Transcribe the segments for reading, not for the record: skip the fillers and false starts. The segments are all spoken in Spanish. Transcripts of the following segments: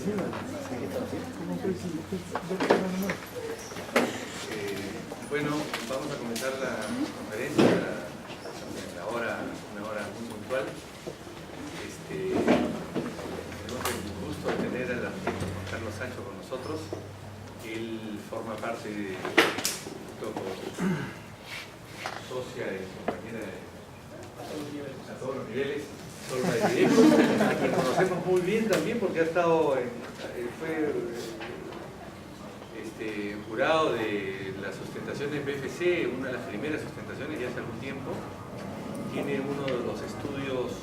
Bueno, vamos a comenzar la conferencia a una hora muy puntual. Tenemos el gusto de tener al arquitecto Juan Carlos Sancho con nosotros. Él forma parte de socia y compañera a todos los niveles. A quien conocemos muy bien también porque ha estado fue jurado de las sustentaciones BFC, una de las primeras sustentaciones ya hace algún tiempo. Tiene uno de los estudios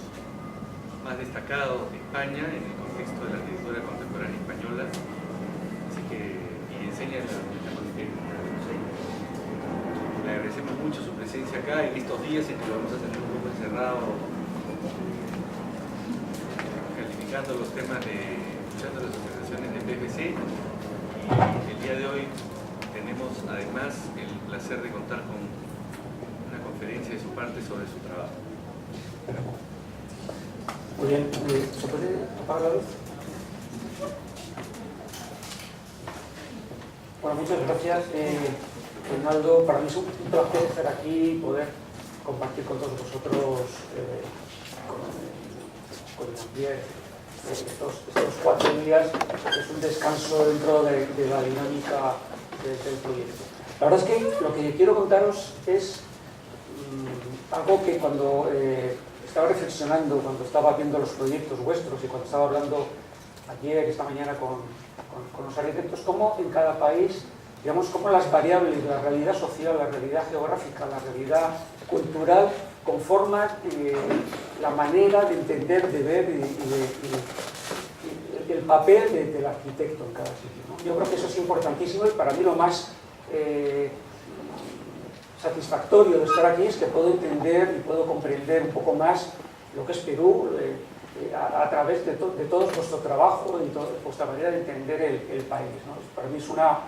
más destacados de España en el contexto de la arquitectura contemporánea española, así que y enseña en la Politécnica. Le agradecemos mucho su presencia acá en estos días en que lo vamos a tener un poco encerrado, calificando los temas escuchando las presentaciones del BBC. Y el día de hoy tenemos además el placer de contar con una conferencia de su parte sobre su trabajo. Muy bien, ¿se puede apagar la luz? Bueno, muchas gracias, Reinaldo. Para mí es un placer estar aquí y poder compartir con todos vosotros con el ambiente. Estos 4 días es un descanso dentro de la dinámica del proyecto. La verdad es que lo que quiero contaros es algo que cuando estaba reflexionando, cuando estaba viendo los proyectos vuestros y cuando estaba hablando ayer, esta mañana con los arquitectos, cómo en cada país, digamos, cómo las variables, la realidad social, la realidad geográfica, la realidad cultural conforman la manera de entender, de ver y el papel del arquitecto en cada sitio, ¿no? Yo creo que eso es importantísimo y para mí lo más satisfactorio de estar aquí es que puedo entender y puedo comprender un poco más lo que es Perú a través de todo vuestro trabajo y vuestra manera de entender el país, ¿no? Para mí es una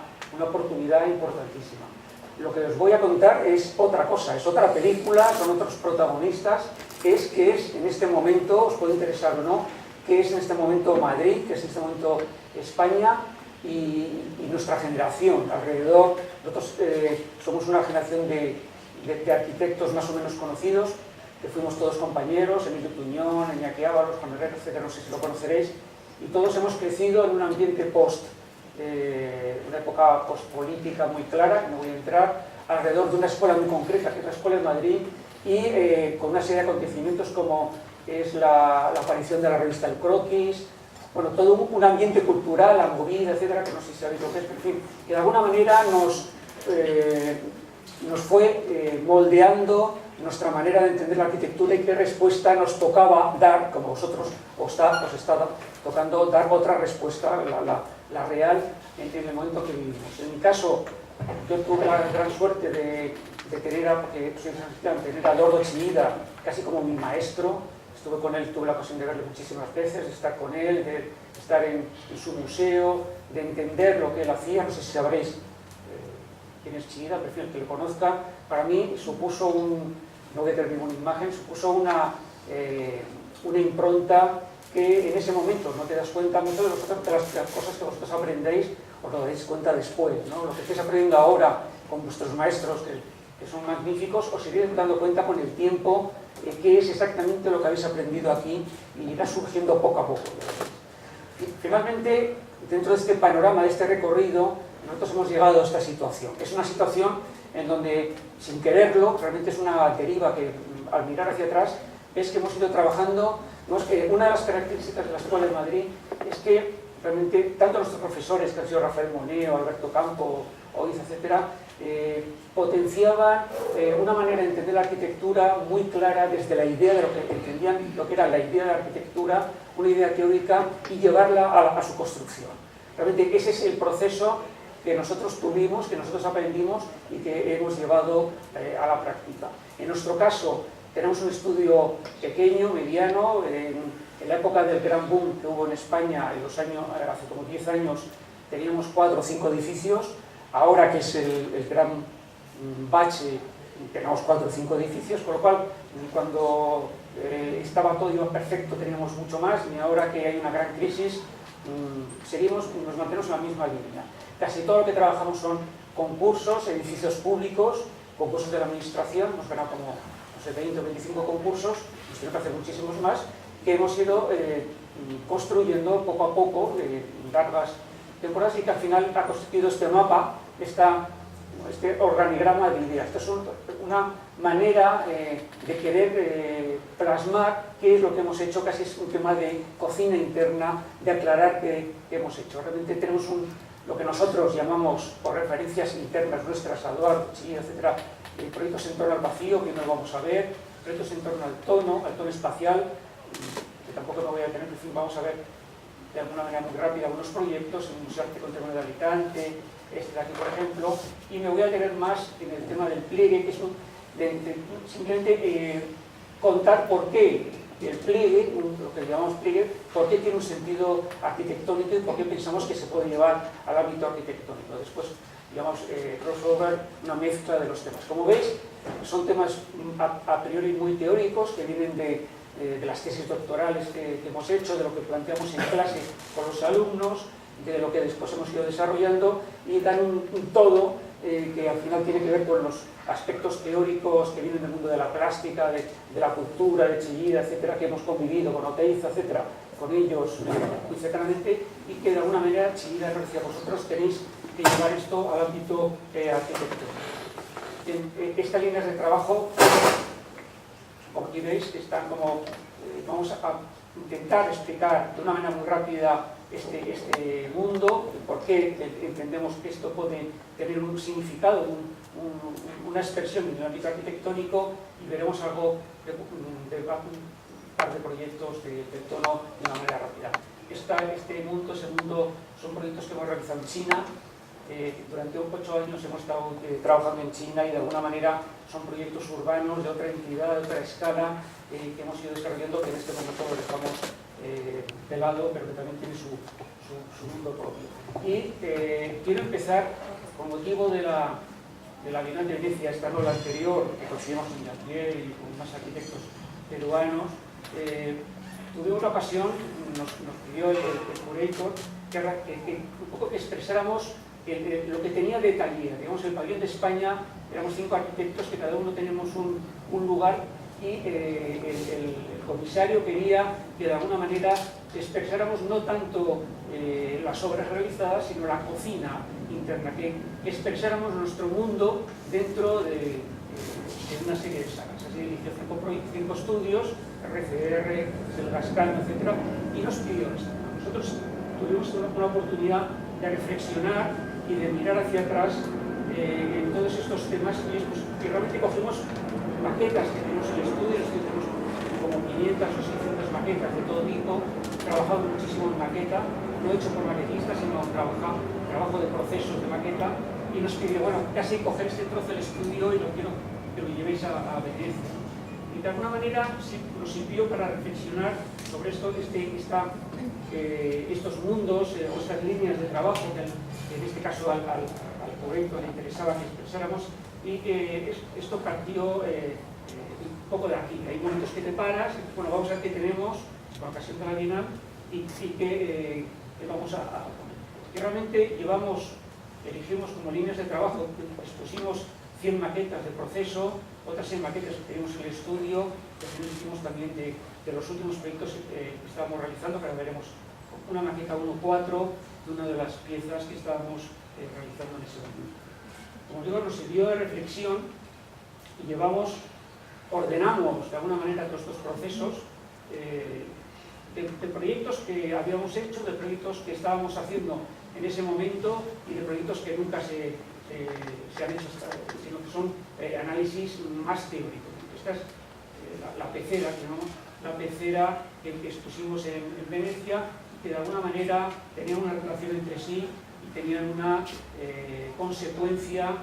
oportunidad importantísima. Lo que os voy a contar es otra cosa, es otra película, son otros protagonistas, que es en este momento, os puede interesar o no, que es en este momento Madrid, que es en este momento España y nuestra generación alrededor. Nosotros somos una generación de arquitectos más o menos conocidos, que fuimos todos compañeros, Emilio Tuñón, Iñaki Ábalos, Juan Herrera, etcétera, no sé si lo conoceréis, y todos hemos crecido en un ambiente una época postpolítica muy clara, no voy a entrar, alrededor de una escuela muy concreta, que es la Escuela de Madrid, y con una serie de acontecimientos como es la aparición de la revista El Croquis, bueno, todo un ambiente cultural, la movida, etcétera, que no sé si sabéis lo que es, pero en fin, que de alguna manera nos fue moldeando nuestra manera de entender la arquitectura y qué respuesta nos tocaba dar, como vosotros os está tocando dar otra respuesta, la real, en el momento que vivimos. En mi caso, yo tuve la gran suerte de tener a Lordo Chillida casi como mi maestro. Estuve con él, tuve la ocasión de verle muchísimas veces, de estar con él, de estar en su museo, de entender lo que él hacía. No sé si sabréis quién es Chillida, prefiero que lo conozca. Para mí supuso no voy a tener ninguna imagen, supuso una impronta que en ese momento no te das cuenta mucho de las cosas que vosotros aprendéis, os lo daréis cuenta después, ¿no? Lo que estáis aprendiendo ahora con vuestros maestros, que son magníficos, os iréis dando cuenta con el tiempo qué es exactamente lo que habéis aprendido aquí y irá surgiendo poco a poco. Y finalmente, dentro de este panorama, de este recorrido, nosotros hemos llegado a esta situación. Es una situación en donde, sin quererlo, realmente es una deriva que al mirar hacia atrás es que hemos ido trabajando. Una de las características de la Escuela de Madrid es que realmente tanto nuestros profesores, que han sido Rafael Moneo, Alberto Campo, Oiz, etcétera, potenciaban una manera de entender la arquitectura muy clara desde la idea de lo que entendían, lo que era la idea de la arquitectura, una idea teórica, y llevarla a su construcción. Realmente ese es el proceso que nosotros tuvimos, que nosotros aprendimos y que hemos llevado a la práctica. En nuestro caso, tenemos un estudio pequeño, mediano, en la época del gran boom que hubo en España, hace como 10 años, teníamos 4 o 5 edificios. Ahora que es el gran bache, tenemos 4 o 5 edificios, con lo cual, cuando estaba todo iba perfecto, teníamos mucho más, y ahora que hay una gran crisis, nos mantenemos en la misma línea. Casi todo lo que trabajamos son concursos, edificios públicos, concursos de la administración, hemos ganado como, no sé, 20 o 25 concursos, nos tenemos que hacer muchísimos más, que hemos ido construyendo poco a poco, largas temporadas, y que al final ha constituido este mapa, este organigrama de ideas. Esto es una manera de querer plasmar qué es lo que hemos hecho, casi es un tema de cocina interna, de aclarar qué hemos hecho. Realmente tenemos lo que nosotros llamamos, por referencias internas nuestras, a Eduardo, Chillida, etc., proyectos en torno al vacío, que no lo vamos a ver, proyectos en torno al tono espacial, que tampoco me voy a tener, en fin, vamos a ver de alguna manera muy rápida algunos proyectos en el Museo de Arte Contemporáneo de Alicante, este de aquí, por ejemplo, y me voy a tener más en el tema del pliegue, que es simplemente contar por qué el pliegue, lo que llamamos pliegue, por qué tiene un sentido arquitectónico y por qué pensamos que se puede llevar al ámbito arquitectónico. Después, digamos, crossover, una mezcla de los temas. Como veis, son temas a priori muy teóricos que vienen de las tesis doctorales que hemos hecho, de lo que planteamos en clase con los alumnos, de lo que después hemos ido desarrollando, y dan un todo que al final tiene que ver con los aspectos teóricos que vienen del mundo de la plástica, de la cultura, de Chillida, etcétera, que hemos convivido con Oteiza, etcétera, con ellos muy cercanamente, y que de alguna manera Chillida, gracias a vosotros, tenéis que llevar esto al ámbito arquitectónico. Estas líneas de trabajo, como aquí veis, están como, vamos a intentar explicar de una manera muy rápida este mundo, por qué entendemos que esto puede tener un significado, una expresión en el ámbito arquitectónico, y veremos algo de un par de proyectos de tono de una manera rápida. Este mundo, son proyectos que hemos realizado en China. Durante 8 años hemos estado trabajando en China, y de alguna manera son proyectos urbanos de otra entidad, de otra escala, que hemos ido desarrollando, que en este momento lo dejamos de lado, pero que también tiene su mundo propio. Y quiero empezar, con motivo de la Bienal de Venecia, esta no la anterior, que coincidimos con Jatier y con más arquitectos peruanos, tuvimos la ocasión, nos pidió el curator, que un poco que expresáramos lo que tenía de Italia. Digamos, el pabellón de España, éramos 5 arquitectos que cada uno tenemos un lugar, y el comisario quería que de alguna manera expresáramos no tanto las obras realizadas, sino la cocina interna, que expresáramos nuestro mundo dentro de una serie de salas. Así inició 5 estudios, RCR, el Gascano, etc., y nos pidió esto. Nosotros tuvimos una oportunidad de reflexionar y de mirar hacia atrás en todos estos temas, y realmente cogimos maquetas que tenemos en el estudio, tenemos como 500 o 600 maquetas de todo tipo, trabajado muchísimo en maqueta, no hecho por maquetistas, sino trabajo de procesos de maqueta, y nos pidió, bueno, casi coger este trozo del estudio y lo quiero que lo llevéis a Venecia. Y de alguna manera nos sirvió para reflexionar sobre estos mundos, o estas líneas de trabajo que en este caso al curator le interesaba que expresáramos, y esto partió un poco de aquí. Hay momentos que te paras, bueno, vamos a ver qué tenemos con ocasión de la Bienal, y qué vamos a poner. Y realmente elegimos como líneas de trabajo, expusimos 100 maquetas de proceso, otras 100 maquetas que tenemos en el estudio, que hicimos también de los últimos proyectos que estábamos realizando, que ahora veremos una maqueta 1.4 de una de las piezas que estábamos realizando en ese momento. Como digo, nos sirvió de reflexión, y ordenamos de alguna manera todos estos procesos de proyectos que habíamos hecho, de proyectos que estábamos haciendo en ese momento, y de proyectos que nunca se han hecho, sino que son análisis más teóricos. Esta es la pecera, que expusimos en Venecia, que de alguna manera tenían una relación entre sí y tenían una consecuencia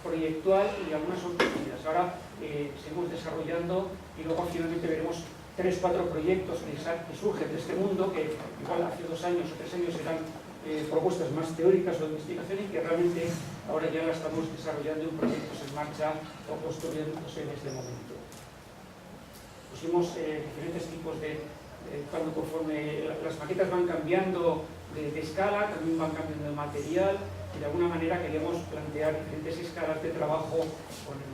proyectual, y algunas son pequeñas. Ahora seguimos desarrollando, y luego finalmente veremos 3 o 4 proyectos que surgen de este mundo, que igual hace 2 años o 3 años eran propuestas más teóricas o de investigación, y que realmente ahora ya la estamos desarrollando en proyectos en marcha o construyéndose en este momento. Pusimos diferentes tipos de conforme las maquetas van cambiando de escala, también van cambiando de material, y de alguna manera queríamos plantear diferentes escalas de trabajo con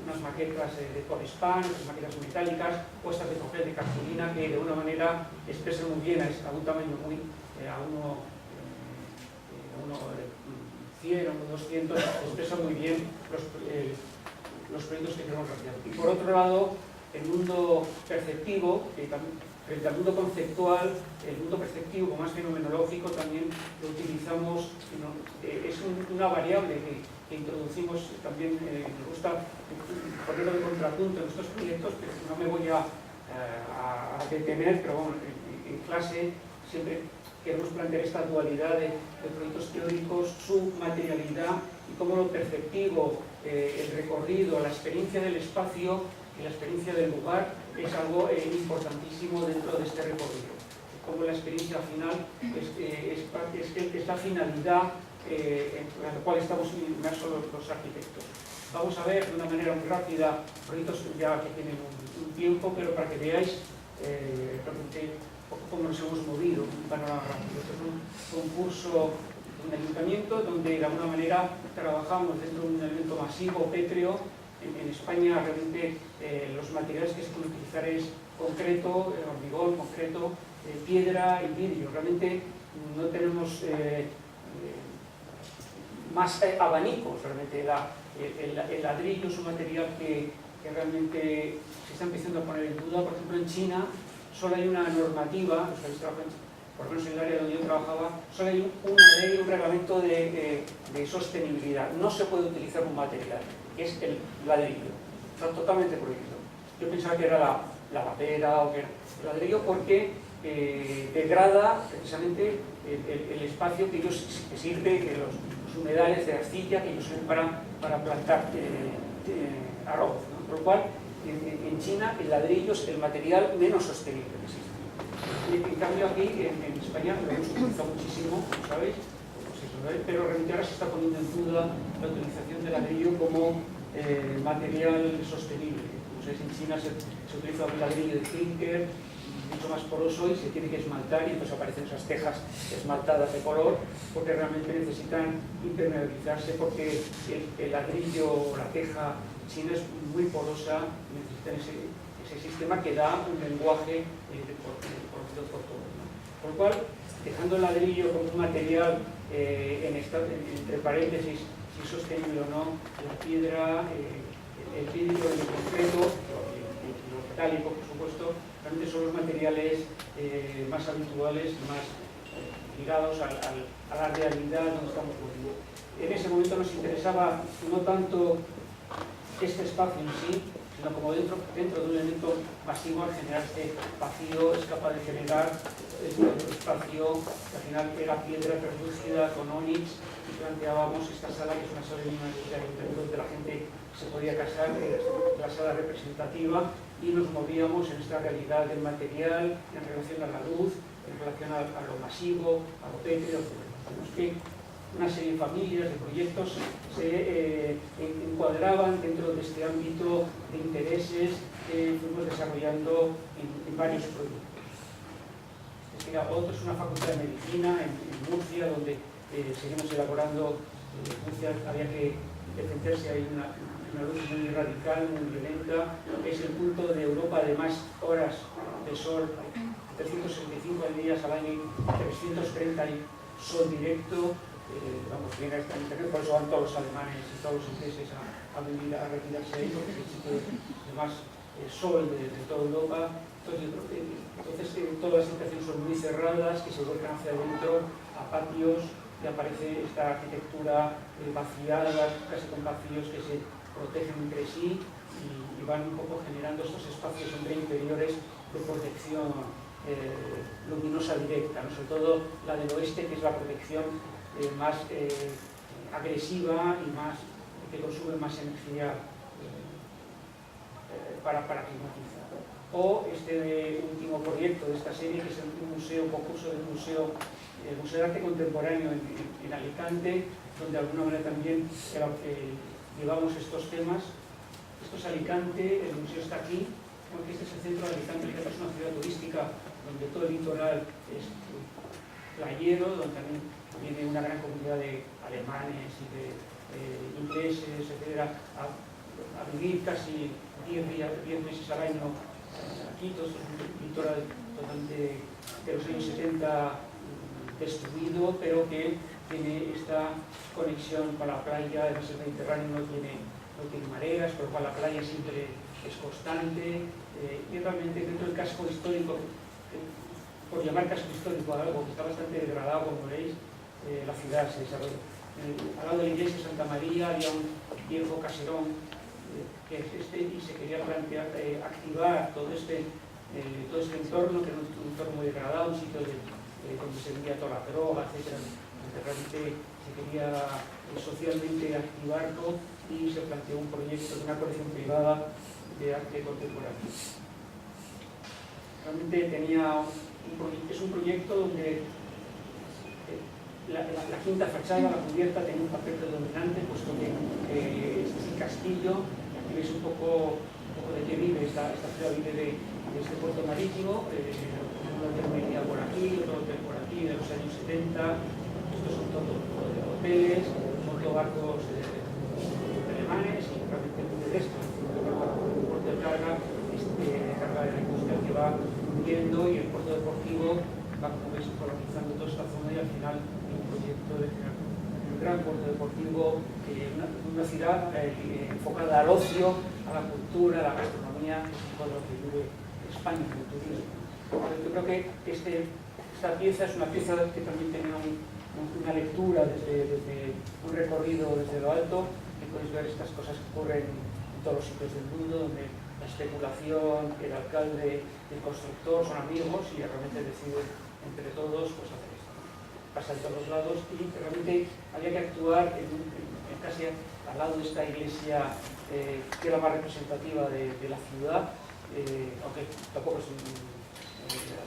unas maquetas de polyspan, otras maquetas metálicas, puestas de papel de cartulina, que de alguna manera expresan muy bien a un tamaño muy, a uno 100 o 200, expresan muy bien los proyectos que queremos realizar. Y por otro lado, el mundo perceptivo, frente al mundo conceptual, el mundo perceptivo como más fenomenológico también lo utilizamos, es una variable que introducimos también, me gusta ponerlo de contrapunto en estos proyectos, pero no me voy a detener, pero bueno, en clase siempre queremos plantear esta dualidad de proyectos teóricos, su materialidad y cómo lo perceptivo, el recorrido, la experiencia del espacio y la experiencia del lugar es algo importantísimo dentro de este recorrido. Como la experiencia final es la finalidad en la cual estamos inmersos los arquitectos. Vamos a ver de una manera muy rápida proyectos ya que tienen un tiempo, pero para que veáis realmente cómo nos hemos movido, un panorama rápido. Este es un concurso de un ayuntamiento donde de alguna manera trabajamos dentro de un elemento masivo, pétreo. En España realmente los materiales que se pueden utilizar es concreto, hormigón, concreto, piedra y vidrio. Realmente no tenemos más abanicos. Realmente el ladrillo es un material que realmente se está empezando a poner en duda. Por ejemplo, en China solo hay una normativa, por lo menos en el área donde yo trabajaba, solo hay una ley, un reglamento de sostenibilidad. No se puede utilizar un material, que es el ladrillo. Está totalmente prohibido. Yo pensaba que era la madera o que era el ladrillo porque degrada precisamente el espacio que sirve, que los humedales de arcilla que ellos sirven para plantar arroz, ¿no? Por lo cual, en China el ladrillo es el material menos sostenible que existe. En cambio aquí, en España, lo hemos utilizado muchísimo, ¿sabéis? Pero realmente ahora se está poniendo en duda la utilización del ladrillo como material sostenible. Como sabéis, en China se utiliza un ladrillo de clinker, mucho más poroso, y se tiene que esmaltar, y entonces aparecen esas tejas esmaltadas de color, porque realmente necesitan impermeabilizarse, porque el ladrillo, la teja china es muy porosa, necesitan ese sistema que da un lenguaje conocido por todos, ¿no? Por lo cual, dejando el ladrillo como un material entre paréntesis, si es sostenible o no, la piedra, el vidrio, el concreto, lo metálico, por supuesto, realmente son los materiales más habituales, más ligados a la realidad donde estamos viviendo. En ese momento nos interesaba no tanto este espacio en sí, sino como dentro de un elemento masivo, al generar este vacío, es capaz de generar un espacio que al final era piedra translúcida con ónix, y planteábamos esta sala, que es una sala de ayuntamiento donde la gente se podía casar, la sala representativa, y nos movíamos en esta realidad del material, en relación a la luz, en relación a lo masivo, a lo pétreo, etc. Una serie de familias, de proyectos se encuadraban dentro de este ámbito de intereses que fuimos desarrollando en varios proyectos. Otro es una facultad de medicina en Murcia, donde seguimos elaborando. En Murcia había que defenderse, hay una luz muy radical, muy violenta. Es el punto de Europa de más horas de sol, 365 días al año, 330 hay sol directo. Vamos bien a esta internet, por eso van todos los alemanes y todos los ingleses a vivir, a retirarse ahí, porque es el sitio de más sol de toda Europa. Entonces todas las habitaciones son muy cerradas, que se vuelcan hacia adentro, a patios, y aparece esta arquitectura vaciada, casi con vacíos que se protegen entre sí y van un poco generando estos espacios entre interiores de protección luminosa directa, ¿no? Sobre todo la del oeste, que es la protección más agresiva y que consume más energía para climatizar. O este último proyecto de esta serie, que es un concurso del Museo de Arte Contemporáneo en Alicante, donde de alguna manera también llevamos estos temas. Esto es Alicante, el museo está aquí, porque este es el centro de Alicante. Alicante es una ciudad turística donde todo el litoral es playero, donde también viene una gran comunidad de alemanes y de ingleses, etcétera, a vivir casi 10 meses al año aquí. Todo es un litoral totalmente de los años 70 destruido, pero que tiene esta conexión con la playa. Además el Mediterráneo no tiene mareas, por lo cual la playa siempre es constante, y realmente dentro del casco histórico, por llamar casco histórico a algo que está bastante degradado, como veréis, la ciudad se desarrolla. Al lado de la iglesia de Santa María había un viejo caserón que es y se quería plantear activar todo este entorno, que era un entorno muy degradado, un sitio donde se vendía toda la droga, etc. Realmente se quería socialmente activarlo y se planteó un proyecto de una colección privada de arte contemporáneo. Realmente es un proyecto donde la quinta fachada, la cubierta, tiene un papel predominante, puesto que este es el castillo. Aquí veis un poco de qué vive esta ciudad. Vive de este puerto marítimo, un hotel venía por aquí, otro hotel por aquí, de los años 70. Estos son todos hoteles, son todos barcos alemanes, y realmente muy de esto. Un puerto de carga de la industria que va hundiendo, y el puerto deportivo va, como veis, colonizando toda esta zona, y al final un proyecto de crear un gran puerto deportivo, una ciudad enfocada al ocio, a la cultura, a la gastronomía, que es todo lo que vive España en el turismo. Yo creo que esta pieza es una pieza que también tiene una lectura desde un recorrido desde lo alto, que podéis ver estas cosas que ocurren en todos los sitios del mundo, donde la especulación, el alcalde y el constructor son amigos y realmente deciden entre todos pues hacer esto. Pasa en todos los lados, y realmente había que actuar en casi al lado de esta iglesia, que es la más representativa de la ciudad, aunque tampoco es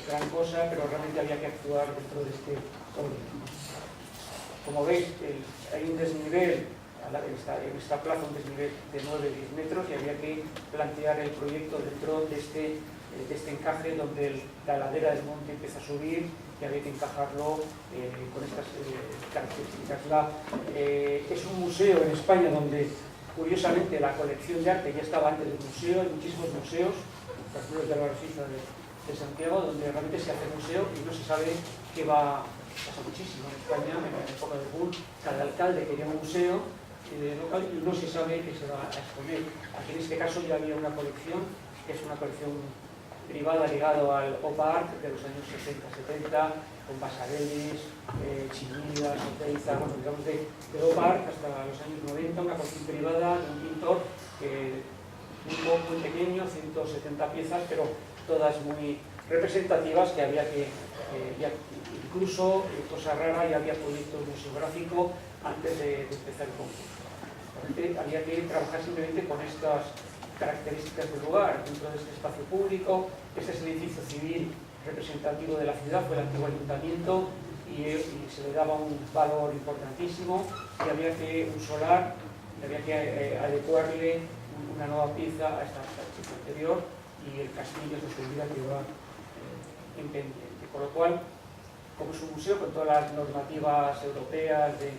gran cosa, pero realmente había que actuar dentro de este orden. Como veis, hay un desnivel en esta plaza, un desnivel de 9-10 metros, y había que plantear el proyecto dentro de este encaje, donde la ladera del monte empieza a subir, y había que encajarlo con estas características. Es un museo en España donde, curiosamente, la colección de arte ya estaba antes del museo. Hay muchísimos museos, por ejemplo el de la Rosita de Santiago, donde realmente se hace museo y no se sabe qué va. Pasa muchísimo en España, en la época del boom, cada alcalde quería un museo local y no se sabe qué se va a exponer. Aquí en este caso ya había una colección, que es una colección privada ligada al OPA Art de los años 60-70, con Basarellis, Chinidas, Oteiza, bueno, digamos de OPA Art hasta los años 90, una colección privada de un pintor muy pequeño, 170 piezas, pero todas muy representativas, que había que, incluso, cosa rara, ya había proyectos museográficos antes de empezar el concurso. Había que trabajar simplemente con estas características del lugar, dentro de este espacio público. Este es el edificio civil representativo de la ciudad, fue el antiguo ayuntamiento, y se le daba un valor importantísimo, y había que un solar, había que adecuarle una nueva pieza a esta chica anterior, y el castillo se olvida que va en pendiente. Por lo cual, como es un museo con todas las normativas europeas de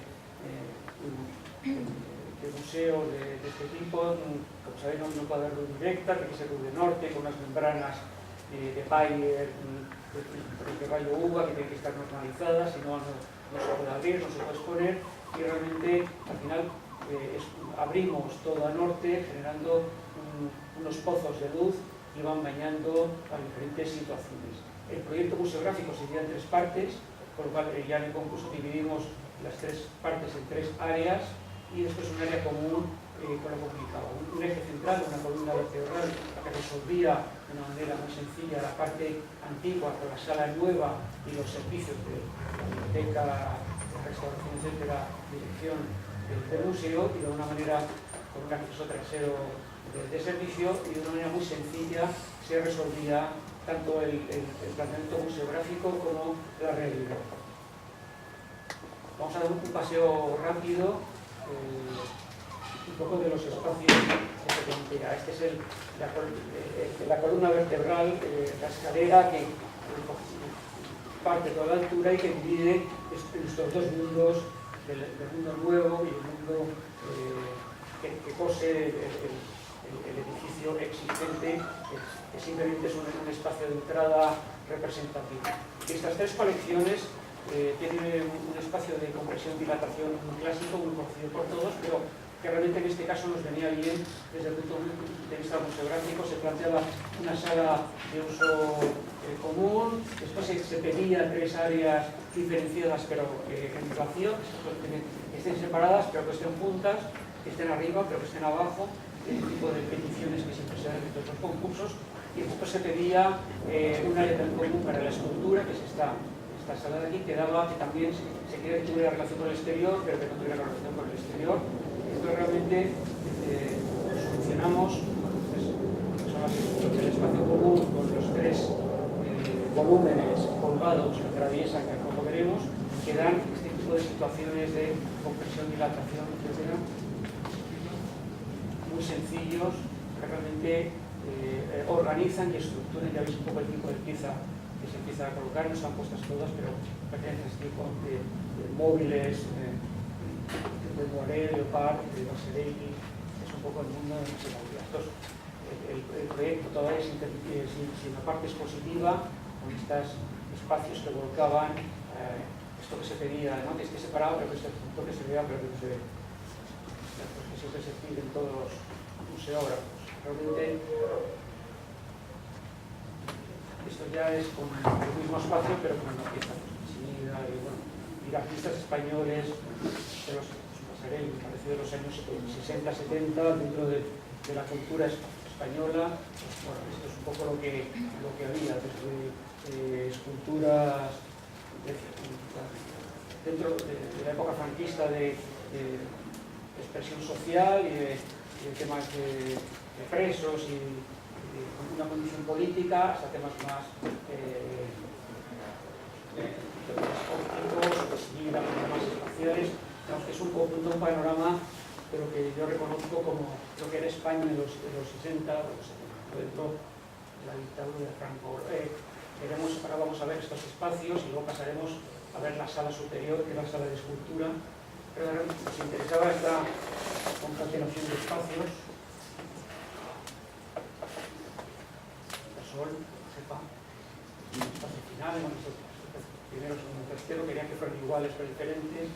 museos de este tipo, como sabéis, no puede haber luz directa, tiene que ser luz de norte, con unas membranas de Bayer, de rayo UVA, que tienen que estar normalizadas, si no, no se puede abrir, no se puede exponer, y realmente al final abrimos todo a norte, generando unos pozos de luz que van bañando a diferentes situaciones. El proyecto museográfico se divide en 3 partes, por lo cual ya en el concurso dividimos las 3 partes en 3 áreas, y después un área común con lo complicado. Un eje central, una columna vertebral que resolvía de una manera muy sencilla la parte antigua con la sala nueva y los servicios de la biblioteca, la restauración, etcétera, dirección del museo, y de una manera con un acceso trasero de servicio, y de una manera muy sencilla se resolvía tanto el planteamiento museográfico como la realidad. Vamos a dar un paseo rápido, un poco de los espacios se plantea. Este es la columna vertebral, la escalera que parte toda la altura y que divide estos dos mundos, del mundo nuevo y el mundo que cose el edificio existente, que simplemente es un espacio de entrada representativo. Y estas tres colecciones tienen un espacio de compresión-dilatación muy clásico, muy conocido por todos, pero que realmente en este caso nos venía bien desde el punto de vista museográfico. Se planteaba una sala de uso común, después se pedía tres áreas diferenciadas pero en relación, que estén separadas pero que estén juntas, que estén arriba pero que estén abajo, el tipo de peticiones que siempre se dan en todos los concursos. Y después se pedía un área en común para la escultura, que es esta sala de aquí, que también se quería que tuviera relación con el exterior, pero que no tuviera relación con el exterior. Entonces realmente solucionamos el espacio común con los tres volúmenes colgados que atraviesan, que como veremos, que dan este tipo de situaciones de compresión, dilatación, etc. Muy sencillos, que realmente organizan y estructuran. Ya veis un poco el tipo de pieza que se empieza a colocar, no están puestas todas, pero pertenecen a este tipo de móviles, de Moiré, de Leopard, de Baseretti. Es un poco el mundo en el que se movía. El proyecto todavía sin la parte expositiva, con estos espacios que volcaban esto que se pedía, ¿no? Que esté separado, pero que esté junto, que se vea, pero que no se ve. Que siempre se piden todos los museógrafos. Realmente esto ya es con el mismo espacio, pero con una pieza definida y artistas españoles de los Pasarell, me parece de los años 60-70, dentro de la cultura española. Bueno, esto es un poco lo que había, desde esculturas dentro de la época franquista de expresión social y de temas de presos y una condición política, hasta temas más ópticos, más espaciales. Digamos que es un conjunto, un panorama, pero que yo reconozco como lo que era España en los 60 o los 70, dentro de la dictadura de Franco. Ahora vamos a ver estos espacios y luego pasaremos a ver la sala superior, que es la sala de escultura. Pero nos interesaba esta concatenación de espacios. El sol, sepa, un espacio final, primero, segundo, tercero, querían que fueran iguales pero diferentes.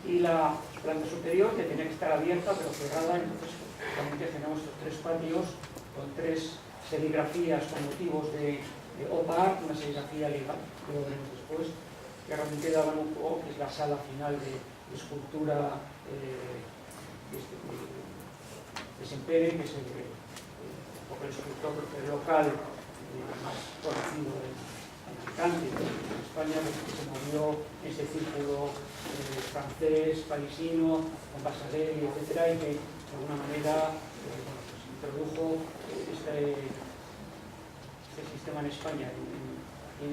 Y la planta superior, que tenía que estar abierta pero cerrada, entonces realmente generamos estos tres patios con tres serigrafías con motivos de OPAR, una serigrafía legal, que lo veremos después, que realmente daban un poco, que es la sala final de escultura de Sempere, que es el escultor local más conocido en Alicante, en España, que se movió en ese círculo francés, parisino, con Basadel, etc., y que de alguna manera introdujo este sistema en España, en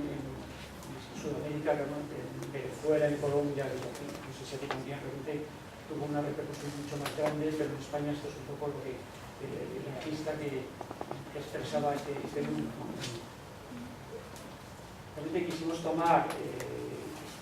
Sudamérica, en Venezuela, en Colombia, no sé si aquí también realmente tuvo una repercusión mucho más grande, pero en España esto es un poco lo que el artista que expresaba este mundo. Realmente quisimos tomar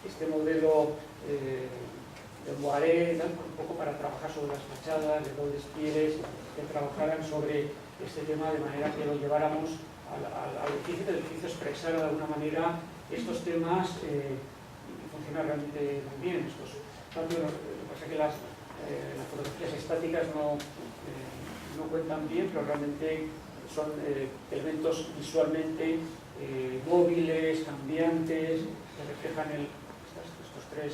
este modelo de Moiré, un poco para trabajar sobre las fachadas, de los despieles, que trabajaran sobre este tema de manera que lo lleváramos al edificio, que el edificio expresara de alguna manera estos temas y funciona realmente muy bien. Lo que pasa es que las fotografías estáticas no cuentan bien, pero realmente son elementos visualmente móviles, cambiantes, que reflejan estos tres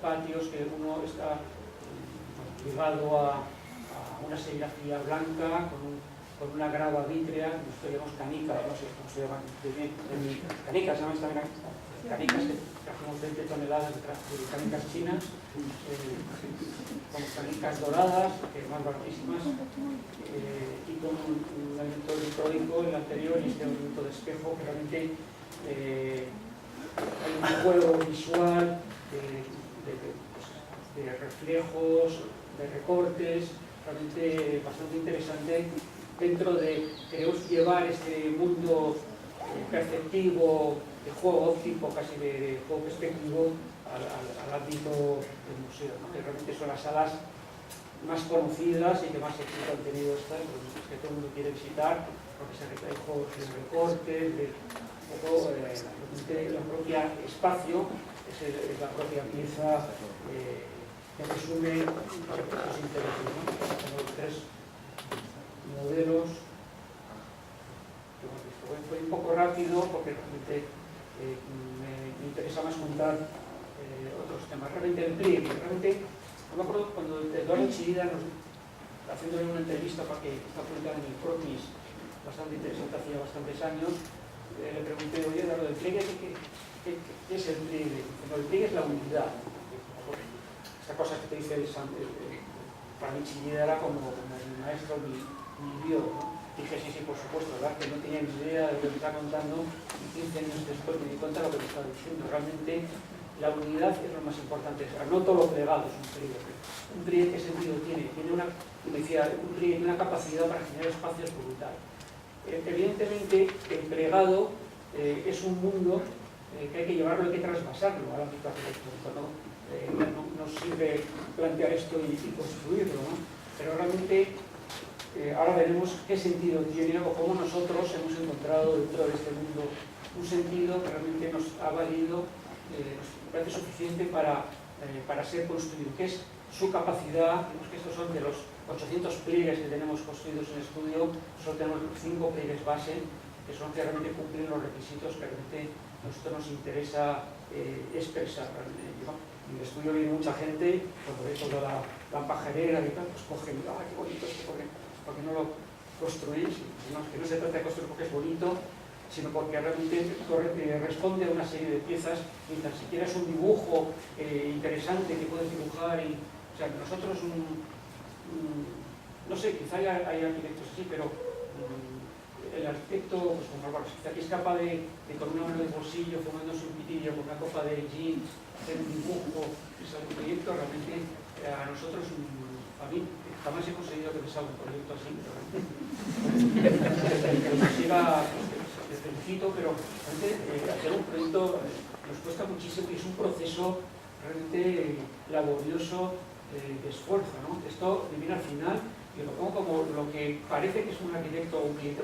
patios, que uno está ligado a una serigrafía blanca con una grava vítrea, nosotros llamamos canicas, no sé cómo se llaman, canicas, ¿no? Canicas que trajimos 20 toneladas de canicas chinas, con canicas doradas, que más baratísimas, y con un elemento electrónico en el anterior y este elemento de espejo, que realmente hay un juego visual de reflejos, recortes, realmente bastante interesante dentro de queremos llevar este mundo perceptivo, de juego óptico, casi de juego perspectivo, al ámbito del museo, ¿no? Que realmente son las salas más conocidas y que más éxito han tenido estas, que todo el mundo quiere visitar, porque se reflejó el recorte, el propio espacio, es la propia pieza que resume los intereses, ¿no? Como los tres modelos. Fue un poco rápido porque realmente me interesa más contar otros temas. Realmente el pliegue, realmente, no me acuerdo cuando Eduardo Chillida, haciéndole una entrevista para que está publicada en el Croquis, bastante interesante, hacía bastantes años, le pregunté, oye, Eduardo, ¿el pliegue qué es el pliegue? Bueno, el pliegue es la unidad. Esta cosa que te dice para mí Chillida era como mi maestro, mi Dios, ¿no? Dije, sí, por supuesto, ¿verdad? Que no tenía ni idea de lo que me está contando y 15 años después me di cuenta de lo que me estaba diciendo. Realmente la unidad es lo más importante. O sea, no todo lo plegado es un pliegue. Un pliegue, ¿qué sentido tiene? Me decía, un pliegue tiene una capacidad para generar espacios brutal. Evidentemente, el plegado es un mundo que hay que llevarlo, hay que trasvasarlo al ámbito arquitectónico, ¿no? No sirve plantear esto y construirlo, ¿no? Pero realmente ahora veremos qué sentido tiene o cómo nosotros hemos encontrado dentro de este mundo un sentido que realmente nos ha valido, nos parece suficiente para ser construido, que es su capacidad. Vemos que estos son de los 800 pliegues que tenemos construidos en el estudio, solo tenemos 5 pliegues base, que son que realmente cumplen los requisitos que realmente a nosotros nos interesa expresar. En el estudio viene mucha gente, cuando ve toda la pajarera y tal, pues cogen, qué bonito esto, porque no lo construís, que no se trata de construir porque es bonito, sino porque realmente responde a una serie de piezas, mientras si quieres un dibujo interesante que puedes dibujar, o sea, nosotros, no sé, quizá hay arquitectos así, pero el arquitecto, pues como Álvaro, que es capaz de con una mano de bolsillo, fumándose un pitillo, con una copa de gin, hacer un dibujo, es un proyecto realmente a nosotros, a mí, jamás he conseguido que me salga un proyecto así, pero que nos siga, les felicito, pero realmente hacer un proyecto nos cuesta muchísimo y es un proceso realmente laborioso de esfuerzo, ¿no? Esto viene al final y lo pongo como lo que parece que es un arquitecto o un cliente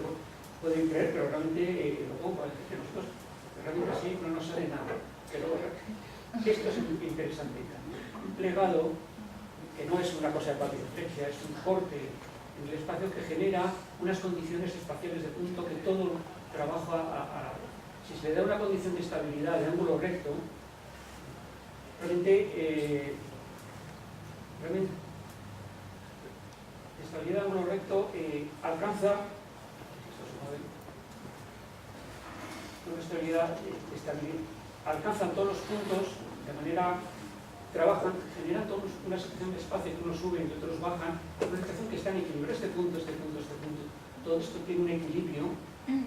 puede creer, pero realmente lo pongo, parece que nosotros realmente así no nos sale nada. Pero esto es muy interesante. Un plegado que no es una cosa de papiroflexia, es un corte en el espacio que genera unas condiciones espaciales de punto que todo trabaja si se le da una condición de estabilidad de ángulo recto, realmente estabilidad de ángulo recto alcanza una estabilidad, alcanzan todos los puntos de manera, generan todos una situación de espacio que unos suben y otros bajan, una situación que está en equilibrio, este punto, todo esto tiene un equilibrio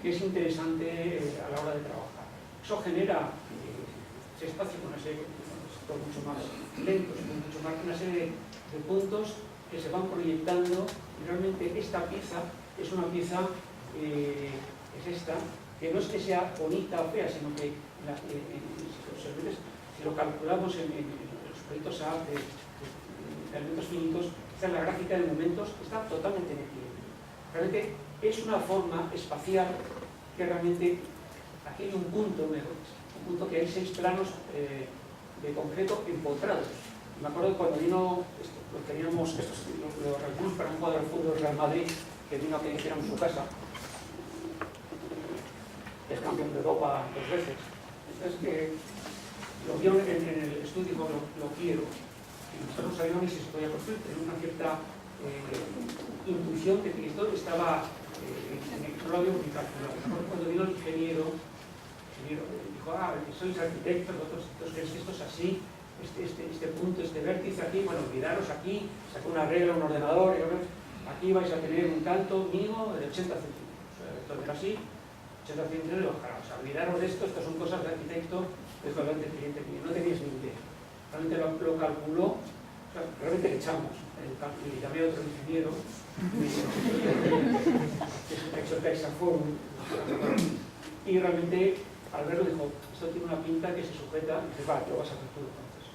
que es interesante a la hora de trabajar. Eso genera ese espacio con ese mucho más lento, mucho más, una serie de puntos que se van proyectando y realmente esta pieza es una pieza, es esta, que no es que sea bonita o fea, sino que si lo calculamos en los proyectos de elementos finitos, esta es la gráfica de momentos, está totalmente en equilibrio. Realmente es una forma espacial que realmente aquí hay un punto que hay 6 planos de concreto empotrados. Me acuerdo cuando vino, lo teníamos, lo realizamos para un cuadro de fútbol del Real Madrid, que vino a que hiciéramos su casa. Es campeón de Europa 2 veces. Entonces, que lo vio en el estudio, lo quiero. Y nosotros no sabíamos si se podía construir, tenía una cierta intuición de que esto estaba, no lo había muy calculado. Cuando vino el ingeniero dijo, sois arquitectos, vosotros creéis que esto es así, este punto, este vértice aquí, bueno, olvidaros aquí, sacó una regla, un ordenador, aquí vais a tener un canto mínimo de 80 centímetros. Entonces, así, 80 centímetros, ojalá, olvidaros de esto son cosas de arquitecto, es totalmente cliente, no tenéis ni idea. Realmente lo calculó O sea, realmente le echamos. Le llamé a otro ingeniero, que es un hecho Taxaforum, y realmente al verlo dijo, esto tiene una pinta que se sujeta, y dice, vale, lo vas a hacer tú entonces.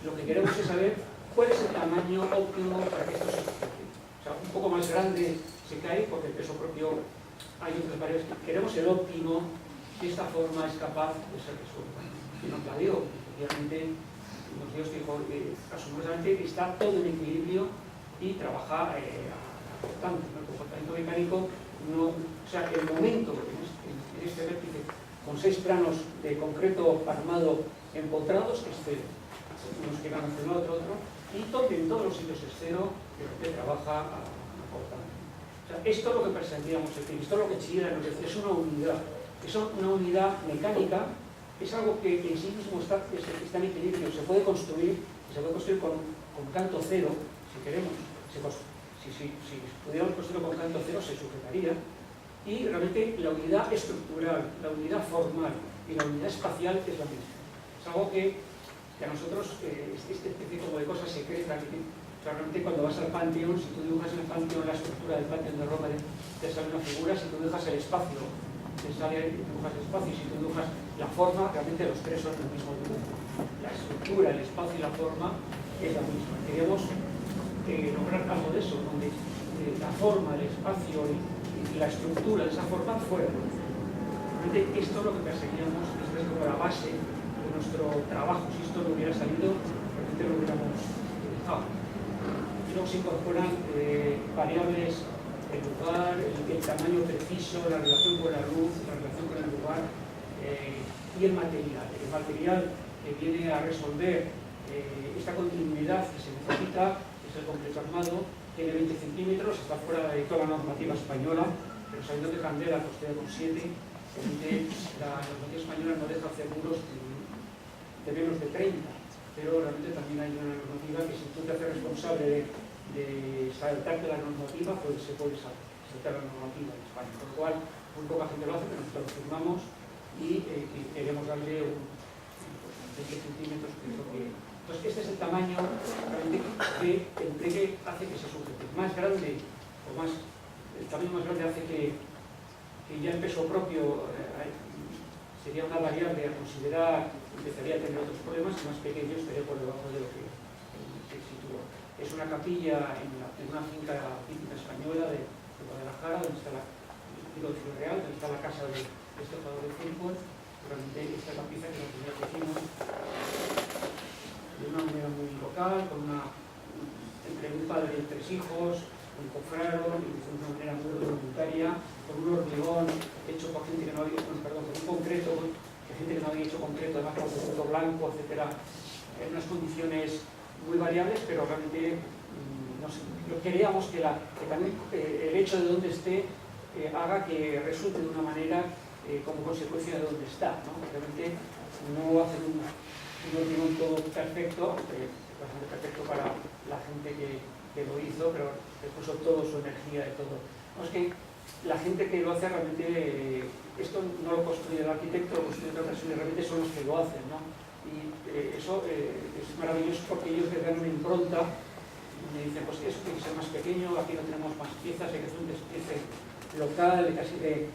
Lo que queremos es saber cuál es el tamaño óptimo para que esto se sujete. O sea, un poco más grande se cae porque el peso propio hay otras variables. Queremos el óptimo, que esta forma es capaz de ser resuelta. Y nos la dio, efectivamente, nos dio, dijo, asombrosamente está todo en equilibrio y trabaja aportando. El comportamiento mecánico, no, o sea, el momento en este vértice con 6 planos de concreto armado empotrados es cero. Unos que van hacia un lado, otro, y en todos los sitios es cero, que trabaja aportando. O sea, esto es lo que perseguíamos, esto es lo que Chillida nos dice, es una unidad. Es una unidad mecánica, es algo que en sí mismo está en equilibrio, se puede construir con canto cero, si queremos. Si pudiéramos construirlo con canto cero, se sujetaría. Y realmente la unidad estructural, la unidad formal y la unidad espacial es la misma. Es algo que a nosotros, este tipo de cosas secretas, realmente cuando vas al Panteón, si tú dibujas en el Panteón la estructura del Panteón de Roma, te sale una figura, si tú dibujas el espacio, te sale, dibujas el espacio, y si tú dibujas la forma, realmente los tres son el mismo dibujo. La estructura, el espacio y la forma es la misma. Queríamos lograr algo de eso, donde la forma, el espacio y la estructura de esa forma fuera. Realmente esto es lo que perseguíamos, esto es como la base de nuestro trabajo. Si esto no hubiera salido, realmente lo hubiéramos dejado. Y luego se incorporan variables, el lugar, el tamaño preciso, la relación con la luz, la relación con el lugar y el material. El material que viene a resolver esta continuidad que se necesita es el concreto armado. Tiene 20 centímetros, está fuera de toda la normativa española, pero sabiendo que Candela costea con 7, la normativa española no deja hacer muros de menos de 30, pero realmente también hay una normativa que si tú te haces responsable de saltarte la normativa, pues se puede saltar la normativa en España, por lo cual muy poca gente lo hace, pero nosotros lo firmamos y queremos darle un 20 centímetros, que es lo que... Entonces, este es el tamaño realmente que el pliegue hace que se sujete. Más grande, el tamaño más grande hace que ya el peso propio sería una variable a considerar, empezaría a tener otros problemas, y más pequeño estaría por debajo de lo que sitúa. Es una capilla en una finca típica española de Guadalajara, donde está el Ciudad Real, donde está la casa de este jugador de fútbol. Realmente esta es la pieza que nosotros hicimos de una manera muy local, entre un padre y 3 hijos, encofraron y de una manera muy voluntaria, con un hormigón hecho por gente que no había, perdón, con un concreto, gente que no había hecho concreto, además con concreto blanco, etcétera, en unas condiciones muy variables, pero realmente queríamos que también el hecho de donde esté haga que resulte de una manera como consecuencia de donde está, ¿no? Realmente no hacen un hormigón todo perfecto, bastante perfecto para la gente que lo hizo, pero le puso todo su energía y todo. No, es que la gente que lo hace realmente, esto no lo construye el arquitecto, lo construye otra persona, realmente son los que lo hacen, ¿no? Y eso es maravilloso porque ellos les dan una impronta y me dicen, pues eso tiene que ser más pequeño, aquí no tenemos más piezas, hay que hacer un despiece local de casi de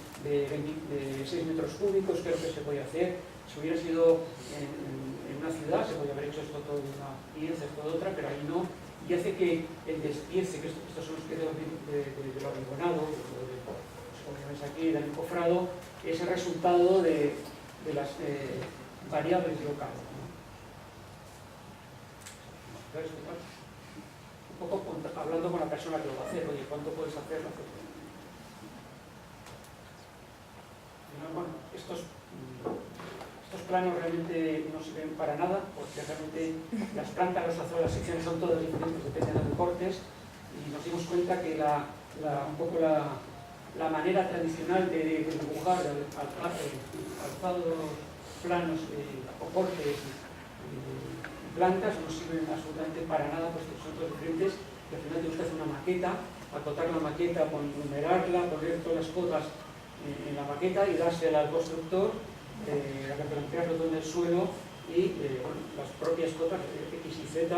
6 metros cúbicos, creo que se puede hacer. Si hubiera sido en una ciudad, se podría haber hecho esto todo de una pieza, esto de otra, pero ahí no. Y hace que el despiece, que estos son los que de lo hormigonado, como ves aquí, del encofrado, es el resultado de las variables locales, ¿no? Un poco hablando con la persona que lo va a hacer, oye, ¿cuánto puedes hacerlo? Bueno, estos planos realmente no sirven para nada, porque realmente las plantas, los trazos, las secciones son todas diferentes, dependen de los cortes, y nos dimos cuenta que un poco la manera tradicional de dibujar alzados, planos o cortes y plantas no sirven absolutamente para nada, pues que son todos diferentes, y al final tenemos que hacer una maqueta, acotar la maqueta, numerarla, poner todas las cotas en la maqueta y dársela al constructor, replantearlo todo en el suelo y las propias cotas X y Z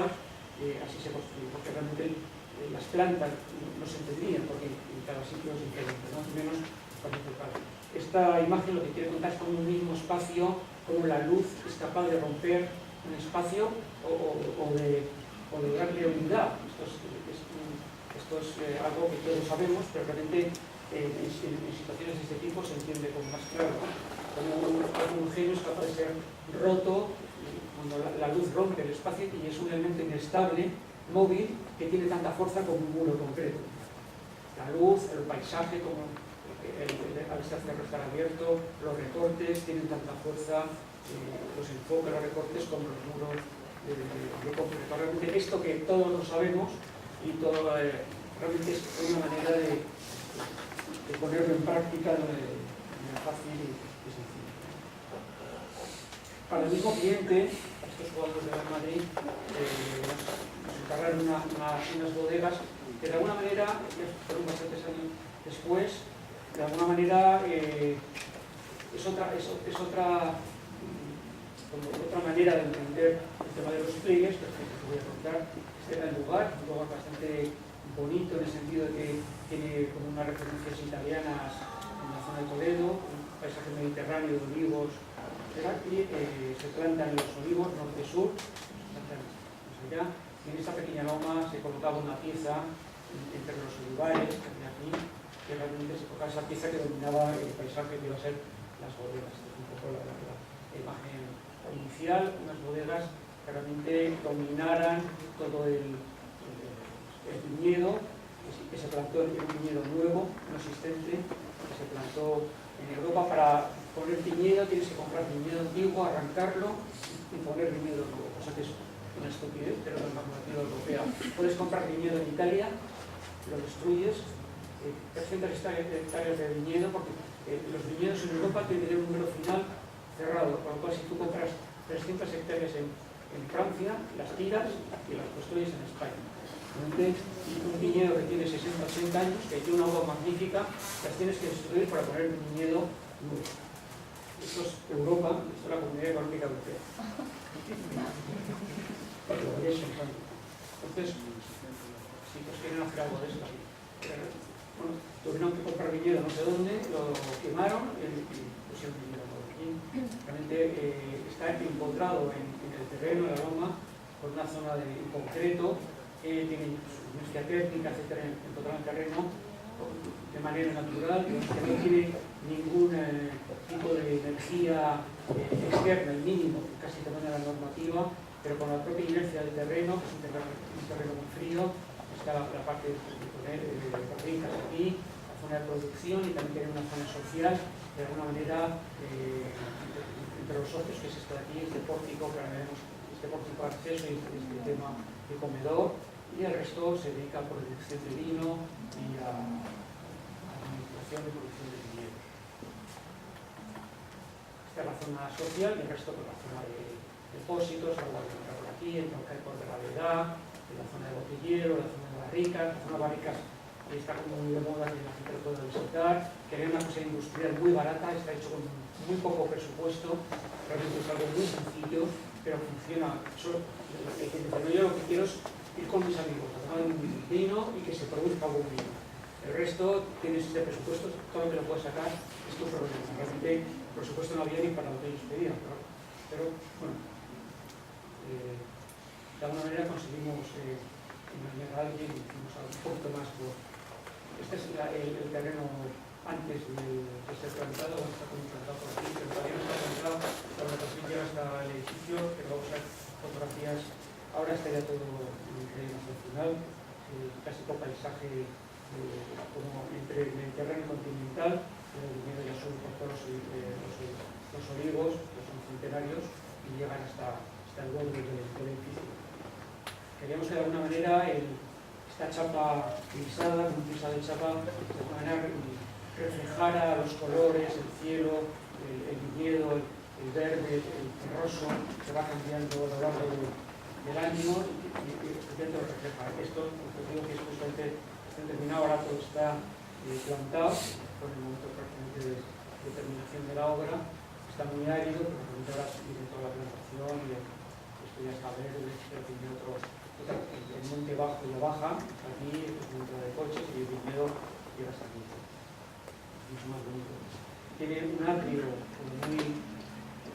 así se construye, porque realmente las plantas no se entendían, porque en cada sitio es diferente, ¿no? Menos principal. Esta imagen lo que quiere contar es como un mismo espacio, como la luz es capaz de romper un espacio o de darle unidad. Esto es algo que todos sabemos, pero realmente en situaciones de este tipo se entiende con más claro, ¿no? Como un genio es capaz de ser roto cuando la luz rompe el espacio y es un elemento inestable, móvil, que tiene tanta fuerza como un muro concreto. La luz, el paisaje, como al estar abierto, los recortes tienen tanta fuerza, los enfoques, los recortes, como los muros de concreto. Realmente esto que todos lo sabemos y todo realmente es una manera de ponerlo en práctica de manera fácil y sencilla. Para el mismo cliente, estos jugadores de Real Madrid nos encargaron unas bodegas que de alguna manera, fueron bastantes años después, de alguna manera es otra manera de entender el tema de los pliegues, que os voy a contar. Este era el lugar, un lugar bastante bonito en el sentido de que tiene como unas referencias italianas en la zona de Toledo, un paisaje mediterráneo de olivos, y se plantan los olivos norte-sur, más allá, y en esta pequeña loma se colocaba una pieza entre los olivares, que había aquí, que realmente se colocaba esa pieza que dominaba el paisaje que iba a ser las bodegas. Esta es un poco la imagen inicial, unas bodegas que realmente dominaran todo el viñedo, que se plantó en un viñedo nuevo, no existente, que se plantó en Europa. Para poner viñedo tienes que comprar viñedo antiguo, arrancarlo y poner viñedo nuevo, cosa que es una estupidez, pero no es la normativa europea. Puedes comprar viñedo en Italia, lo destruyes, 300 hectáreas de viñedo, porque los viñedos en Europa tienen un número final cerrado, con lo cual si tú compras 300 hectáreas en Francia, las tiras y las construyes en España. Un viñedo que tiene 60-80 años, que tiene una uva magnífica, las tienes que destruir para poner un viñedo nuevo. Esto es Europa, esto es la Comunidad Económica Europea. Entonces, si pues quieren hacer algo de esto, bueno, tuvieron que comprar viñedo no sé dónde, lo quemaron y pusieron viñedo nuevo aquí. Realmente está empotrado en el terreno, en la loma, por una zona en concreto, tiene su mezcla técnica, etcétera, empotrado en el terreno de manera natural, que no tiene ningún tipo de energía externa, el mínimo, casi de manera normativa, pero con la propia inercia del terreno, que es un terreno muy frío, está la parte de poner fábricas aquí, la zona de producción, y también tiene una zona social, de alguna manera, entre los socios, que es esto de aquí, este pórtico, que ahora veremos, este pórtico de acceso y este tema de comedor, y el resto se dedica a producción de vino y a administración y producción de viñedos. Esta es la zona social y el resto es la zona de depósitos, agua de por aquí, el troncal de gravedad, la zona de botellero, la zona de barricas. La zona de barricas está como muy de moda, que la gente lo puede visitar, que es una cosa industrial muy barata, está hecho con muy poco presupuesto, realmente es algo muy sencillo, pero funciona. Yo lo que quiero es ir con mis amigos a tomar un vino y que se produzca buen vino. El resto, tienes este presupuesto, todo lo que lo puedes sacar es tu problema. Realmente, por supuesto, no había ni para lo que ellos pedían, pero bueno, de alguna manera conseguimos engañar a alguien y hicimos algo un poquito más por... Este es el terreno antes de ser plantado, está como plantado por aquí, pero todavía no está plantado. La plantación llega hasta el edificio, que vamos a ver fotografías. Ahora estaría todo increíble al final, casi con paisaje como entre el terreno continental, el viñedo ya sube por todos los olivos, que son centenarios, y llegan hasta el borde del edificio. Queríamos que de alguna manera esta chapa grisada, con un pisado de chapa, de alguna manera reflejara los colores, el cielo, el viñedo, el verde, el roso, se va cambiando a lo largo del año y lo refleja. Esto, os digo que es justamente terminado, ahora todo está plantado, por el momento prácticamente de terminación de la obra. Está muy árido, pero ahora viene toda la plantación y esto ya está verde, pero tiene otros el monte bajo y lo baja, aquí es un monte de coches y el viñedo llega hasta aquí. Mucho más bonito. Tiene un atrio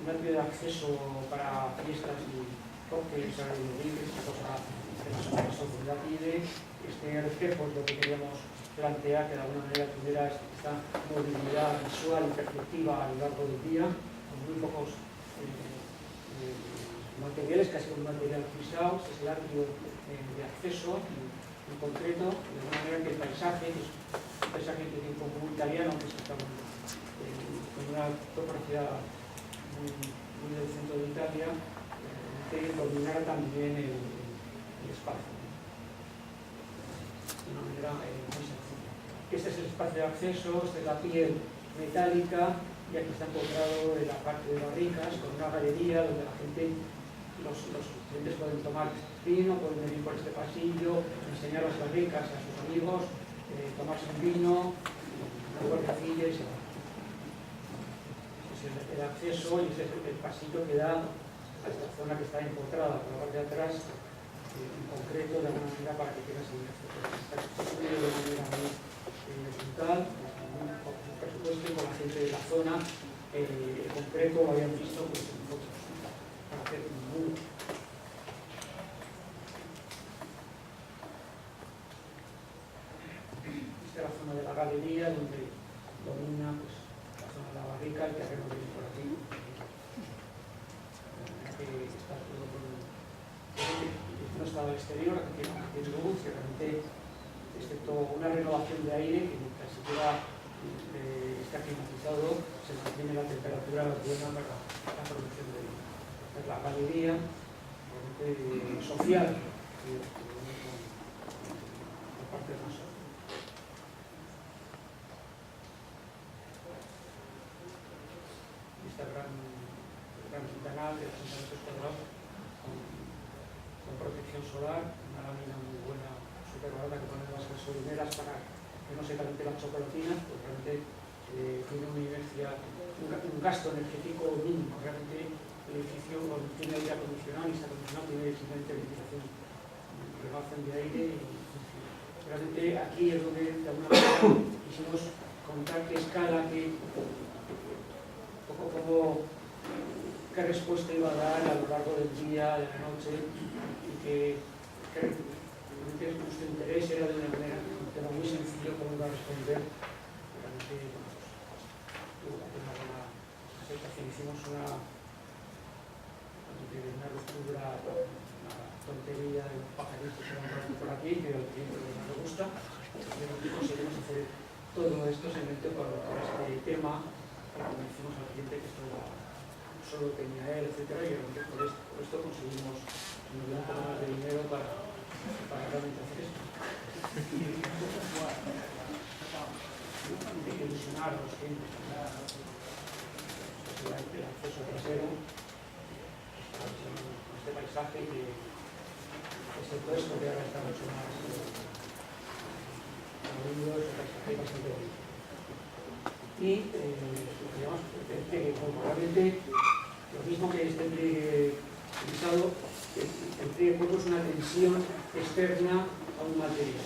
de acceso para fiestas y cócteles, aeromovibles, cosa que la sociedad pide. Este reflejo es lo que queríamos plantear, que de alguna manera tuviera esta movilidad visual y perspectiva a lo largo del día, con muy pocos materiales, casi un material frisado. Este es el atrio de acceso en concreto, de alguna manera que el paisaje, que es un paisaje de tipo muy italiano, que está con una topografía muy del centro de Italia, que dominara también el espacio de una manera muy sencilla. Este es el espacio de acceso, esta es la piel metálica, y aquí está encontrado en la parte de barricas con una galería donde la gente, los clientes pueden tomar vino, pueden venir por este pasillo, enseñar las barricas a sus amigos, tomarse un vino, una guardacilla y se va. Este es el acceso y este es el pasillo que da a esta zona que está empotrada por la parte de atrás, en concreto, de alguna manera para que tengas el acceso. Está construido de manera muy brutal, con presupuesto y con la gente de la zona. En concreto lo habían visto pues, en fotos para hacer un muro. Esta es la zona de la galería donde domina pues, la zona de la barrica, el terreno que viene por aquí. Está todo no está al exterior, aquí tiene luz, que realmente, excepto una renovación de aire, que mientras siquiera está climatizado, se mantiene la temperatura buena para la producción de vino. Es la galería realmente social, por parte de nosotros. Este gran ventanal de 60 metros cuadrados con protección solar, una lámina muy buena, súper barata, que ponen las gasolineras para que no se caliente la chocolatina, pues realmente tiene una inercia, un gasto energético mínimo. Realmente el edificio tiene aire acondicionado y está acondicionado, tiene simplemente ventilación, renovación de aire y realmente aquí es donde de alguna manera quisimos contar qué escala, qué respuesta iba a dar a lo largo del día, de la noche, y que nuestro interés era de una manera, un tema muy sencillo, cómo iba a responder. Realmente, bueno, tuvo una buena aceptación. Hicimos una ruptura, una tontería de un pajarito que va por aquí, que al cliente no le gusta, pero conseguimos hacer todo esto simplemente por este tema, que convencimos al cliente que esto solo tenía él, etcétera, y realmente por esto conseguimos que nos diera un poco más de dinero para realmente hacer esto. Hay que ilusionar a los clientes, el acceso trasero, este paisaje que es el puesto que ahora está mucho más abrido, es un paisaje bastante bonito. Y digamos, que probablemente lo mismo que este pliegue utilizado, el pliegue cuerpo es una tensión externa a un material.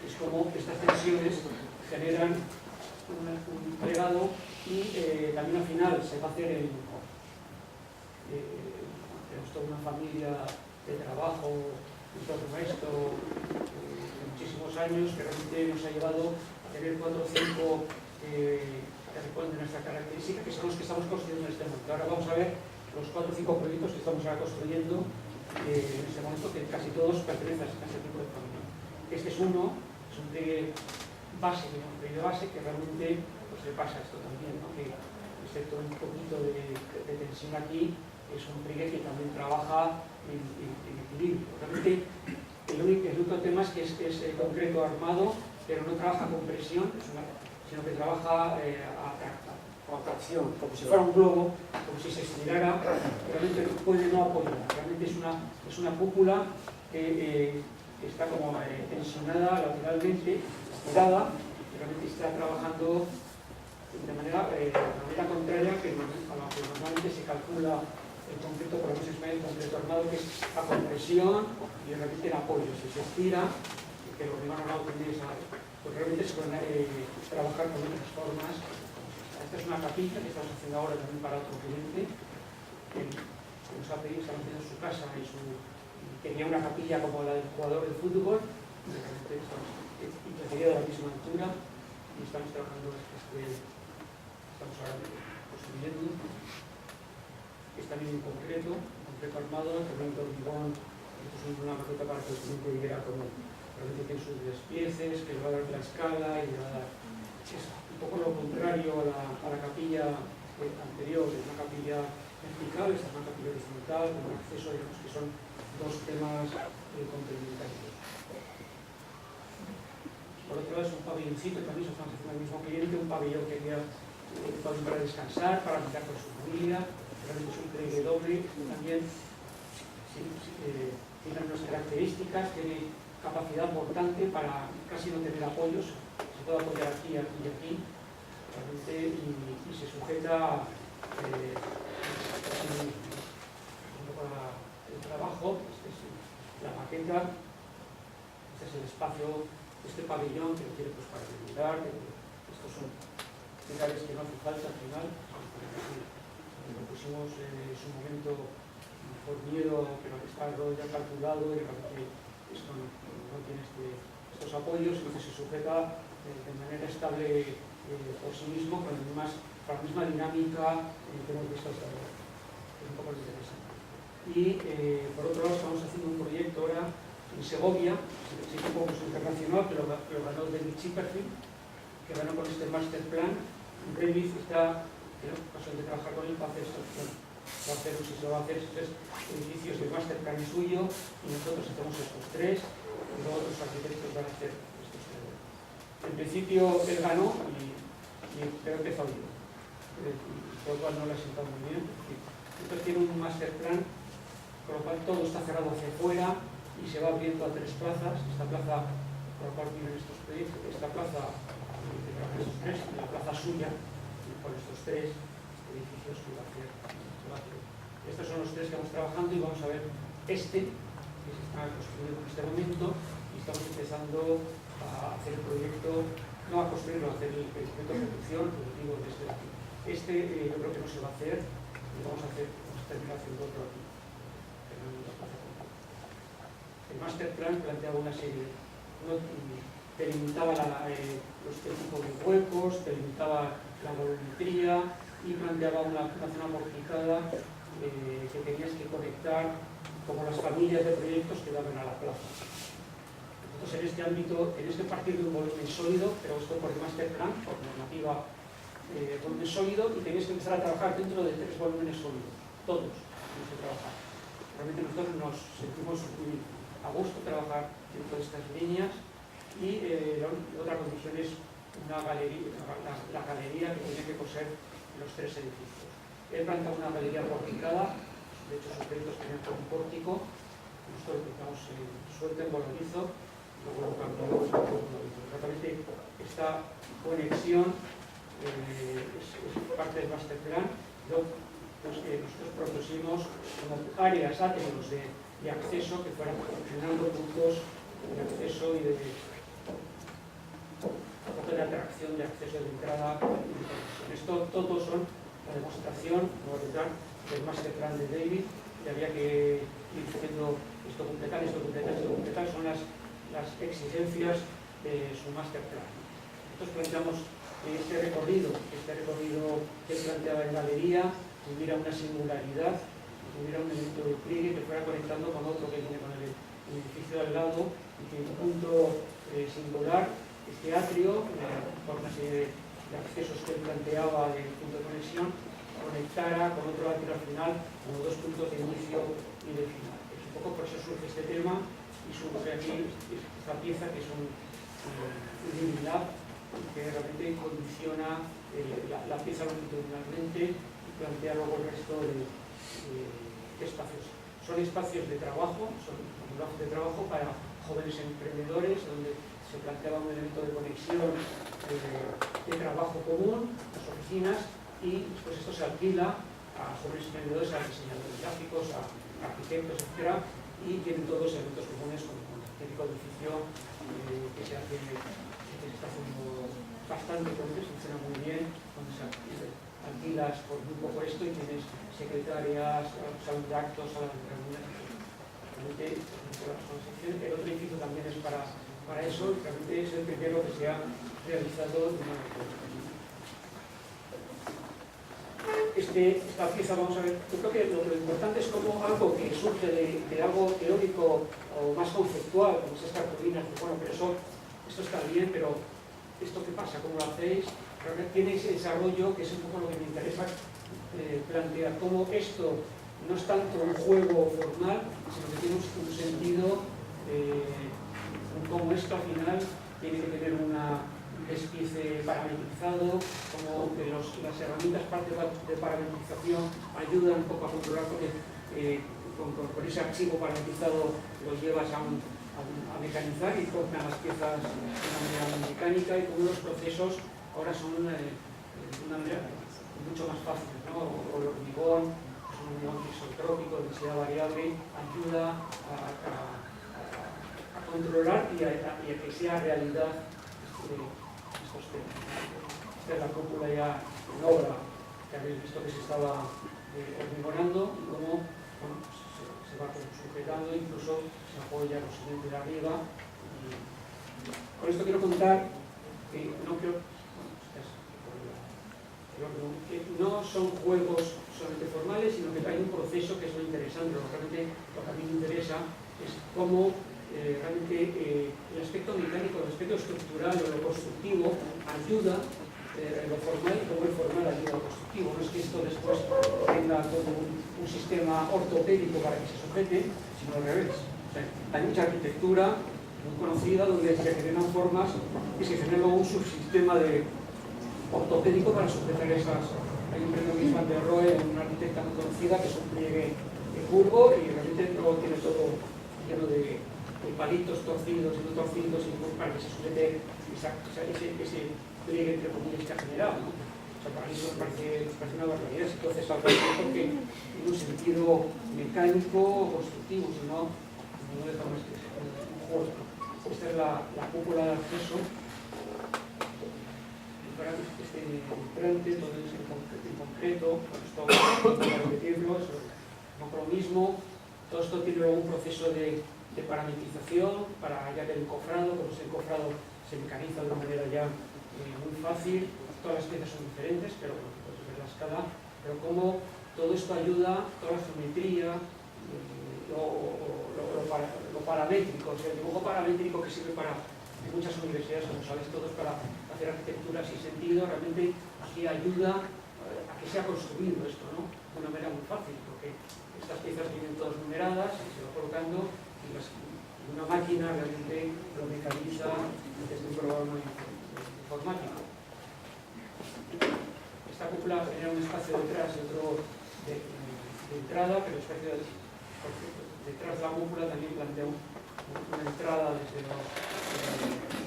Es como estas tensiones generan un plegado y también al final se va a hacer tenemos toda una familia de trabajo, un propio maestro de muchísimos años que realmente nos ha llevado a tener 4 o 5 que responden a esta característica, que son los que estamos construyendo en este momento. Ahora vamos a ver los 4 o 5 proyectos que estamos ahora construyendo en este momento, que casi todos pertenecen a este tipo de programa. Este es uno, es un pliegue base, que realmente pues, le pasa esto también, ¿no? Que excepto un poquito de tensión aquí, es un pliegue que también trabaja en equilibrio. Realmente el único tema es que es concreto armado, pero no trabaja con presión, sino que trabaja a tracción, como si fuera un globo, como si se estirara, realmente puede no apoyar. Realmente es una cúpula que está como tensionada lateralmente, estirada, realmente está trabajando de manera contraria a lo que normalmente se calcula el concreto, por lo menos Ismael, el concreto armado, que es a compresión y realmente en apoyo. Si se estira, que los demás no tenéis, pues realmente se pueden trabajar con otras formas. Esta es una capilla que estamos haciendo ahora también para otro cliente, que nos ha pedido, estamos haciendo en su casa y tenía una capilla como la del jugador de fútbol, y sería de la misma altura, y estamos trabajando, estamos ahora construyendo. Es también en concreto armado, también de hormigón. Esto es una maqueta para que el cliente viera como realmente tiene sus despieces, que le va a dar la escala y le va a dar. Es un poco lo contrario a la capilla anterior, es una capilla vertical, esta es una capilla horizontal, con acceso, digamos que son dos temas complementarios. Por otro lado es un pabelloncito, también se estamos haciendo al mismo cliente, un pabellón que quería para descansar, para visitar con su familia, realmente es un pliegue doble, también tiene unas características, tiene capacidad portante para casi no tener apoyos, se puede apoyar aquí, aquí y aquí, realmente, y se sujeta un poco el trabajo. Este es la maqueta, este es el espacio, este pabellón que quiere pues, para divulgar, estos son pilares que no hace falta al final, lo pusimos en su momento por miedo, pero está ya calculado y realmente esto no tiene estos apoyos, sino que se sujeta de manera estable por sí mismo, con la misma dinámica que hemos visto hasta ahora. Es un poco interesante. Y por otro lado estamos haciendo un proyecto ahora en Segovia, es un concurso internacional que lo ganó David Chipperfield, que ganó con este master plan. David está en ocasión de trabajar con él para hacer estos, va a hacer, si se va a hacer estos edificios de master plan suyo, y nosotros hacemos estos tres, y luego otros arquitectos van a hacer estos tres. En principio él ganó, pero empezó bien, por lo cual no le ha sentado muy bien. Entonces tiene un master plan, con lo cual todo está cerrado hacia afuera y se va abriendo a tres plazas. Esta plaza, por la cual vienen estos proyectos, esta plaza de estos tres, y la plaza suya, con estos tres edificios que va a hacer. Estos son los tres que estamos trabajando y vamos a ver este, que se está construyendo en este momento, y estamos empezando a hacer el proyecto, no a construirlo, a hacer el proyecto de ejecución, pues digo, desde aquí. Yo creo que no se va a hacer, y vamos a terminar haciendo otro aquí. El master plan planteaba una serie, delimitaba los tipos de huecos, delimitaba la volumetría y planteaba una zona porticada que tenías que conectar como las familias de proyectos que daban a la plaza. Entonces en este ámbito tenéis que partir de un volumen sólido, pero esto por el master plan, por normativa volumen sólido, y tenéis que empezar a trabajar dentro de tres volúmenes sólidos, todos tenéis que trabajar. Realmente nosotros nos sentimos muy a gusto trabajar dentro de estas líneas, y otra condición es una galería, la galería que tiene que coser los tres edificios. Él plantea una galería porticada, de hecho sus proyectos tienen un pórtico, nosotros lo pintamos suelto en voladizo, luego lo cambiamos en voladizo. Exactamente esta conexión es parte del master plan. Nosotros propusimos como áreas, átrios de acceso que fueran funcionando puntos de acceso y de atracción de acceso de entrada y de conexión. Esto todos son la demostración, como verdad, del master plan de David, y había que ir diciendo esto completar, son las exigencias de su master plan. Nosotros planteamos este recorrido que él planteaba en galería tuviera una singularidad, tuviera un elemento de pliegue que fuera conectando con otro que viene con el edificio al lado, y que en un punto singular, este atrio, por una serie de accesos que él planteaba de punto de conexión, conectara con otro atrio al final, como dos puntos de inicio y de final. Es un poco por eso surge este tema, y surge aquí esta pieza que es un limitlab, que realmente condiciona la pieza longitudinalmente y plantea luego el resto de espacios. Son espacios de trabajo, son espacios de trabajo para jóvenes emprendedores, donde se planteaba un elemento de conexión de trabajo común, las oficinas, y después esto se alquila jóvenes emprendedores, a diseñadores gráficos, a arquitectos, etc. Y tienen todos eventos comunes con el típico edificio que se está haciendo bastante, porque funciona muy bien, donde se alquilas por grupo por esto y tienes secretarias, salón de actos, salas de reuniones. Realmente, el otro edificio también es para eso, y realmente es el primero que se ha realizado de una manera. Esta pieza, vamos a ver, yo creo que lo importante es como algo que surge de algo teórico o más conceptual, como es esta cartulina, que bueno, pero esto está bien, pero ¿esto qué pasa? ¿Cómo lo hacéis? Realmente tiene ese desarrollo que es un poco lo que me interesa plantear, cómo esto no es tanto un juego formal, sino que tiene un sentido, cómo esto al final tiene que tener una despiece parametrizado, como que las herramientas de parametrización ayudan un poco a controlar, porque con ese archivo parametrizado los llevas a mecanizar y cortan las piezas de una manera mecánica, y como los procesos ahora son de una manera mucho más fácil, ¿no? O el hormigón, es un hormigón isotrópico, densidad variable, ayuda a controlar y a que sea realidad estos temas. Esta es la cúpula ya en obra, que habéis visto que se estaba hormigonando, y cómo se va sujetando, incluso se apoya los siguientes de arriba. Y con esto quiero contar que no son juegos solamente formales, sino que hay un proceso que es lo interesante. Realmente lo que a mí me interesa es cómo realmente el aspecto mecánico, el aspecto estructural o lo constructivo ayuda lo formal, y cómo el formal ayuda a lo constructivo. No es que esto después tenga todo un sistema ortopédico para que se sujete, sino al revés. O sea, hay mucha arquitectura muy conocida donde se generan formas y se genera un subsistema ortopédico para sujetar esas. Hay un premio que es Van der Rohe, una arquitecta muy conocida, que es un pliegue curvo, y realmente luego tiene todo lleno de palitos torcidos y no torcidos, y para que se sujete ese pliegue entre comillas que ha generado, ¿no? O sea, para eso nos parece una barbaridad. Entonces, al revés, porque en un sentido mecánico o constructivo, sino no deja más que ser un juego. Esta es la cúpula de acceso. Este entrante, todo es en concreto, esto para repetirlo, es lo mismo. Todo esto tiene luego un proceso de parametrización para ya que el encofrado, como ese encofrado se mecaniza de una manera ya muy fácil. Todas las piezas son diferentes, pero bueno, puedes ver la escala. Pero como todo esto ayuda, toda la geometría, lo paramétrico, o sea, el dibujo paramétrico que sirve para en muchas universidades, como sabéis todos, para hacer arquitectura sin sentido, realmente aquí ayuda a que sea construido esto, ¿no? De una manera muy fácil, porque estas piezas vienen todas numeradas y se va colocando, y una máquina realmente lo mecaniza desde un programa informático. Esta cúpula genera un espacio detrás y otro de entrada, pero el espacio detrás de la cúpula también plantea una entrada desde los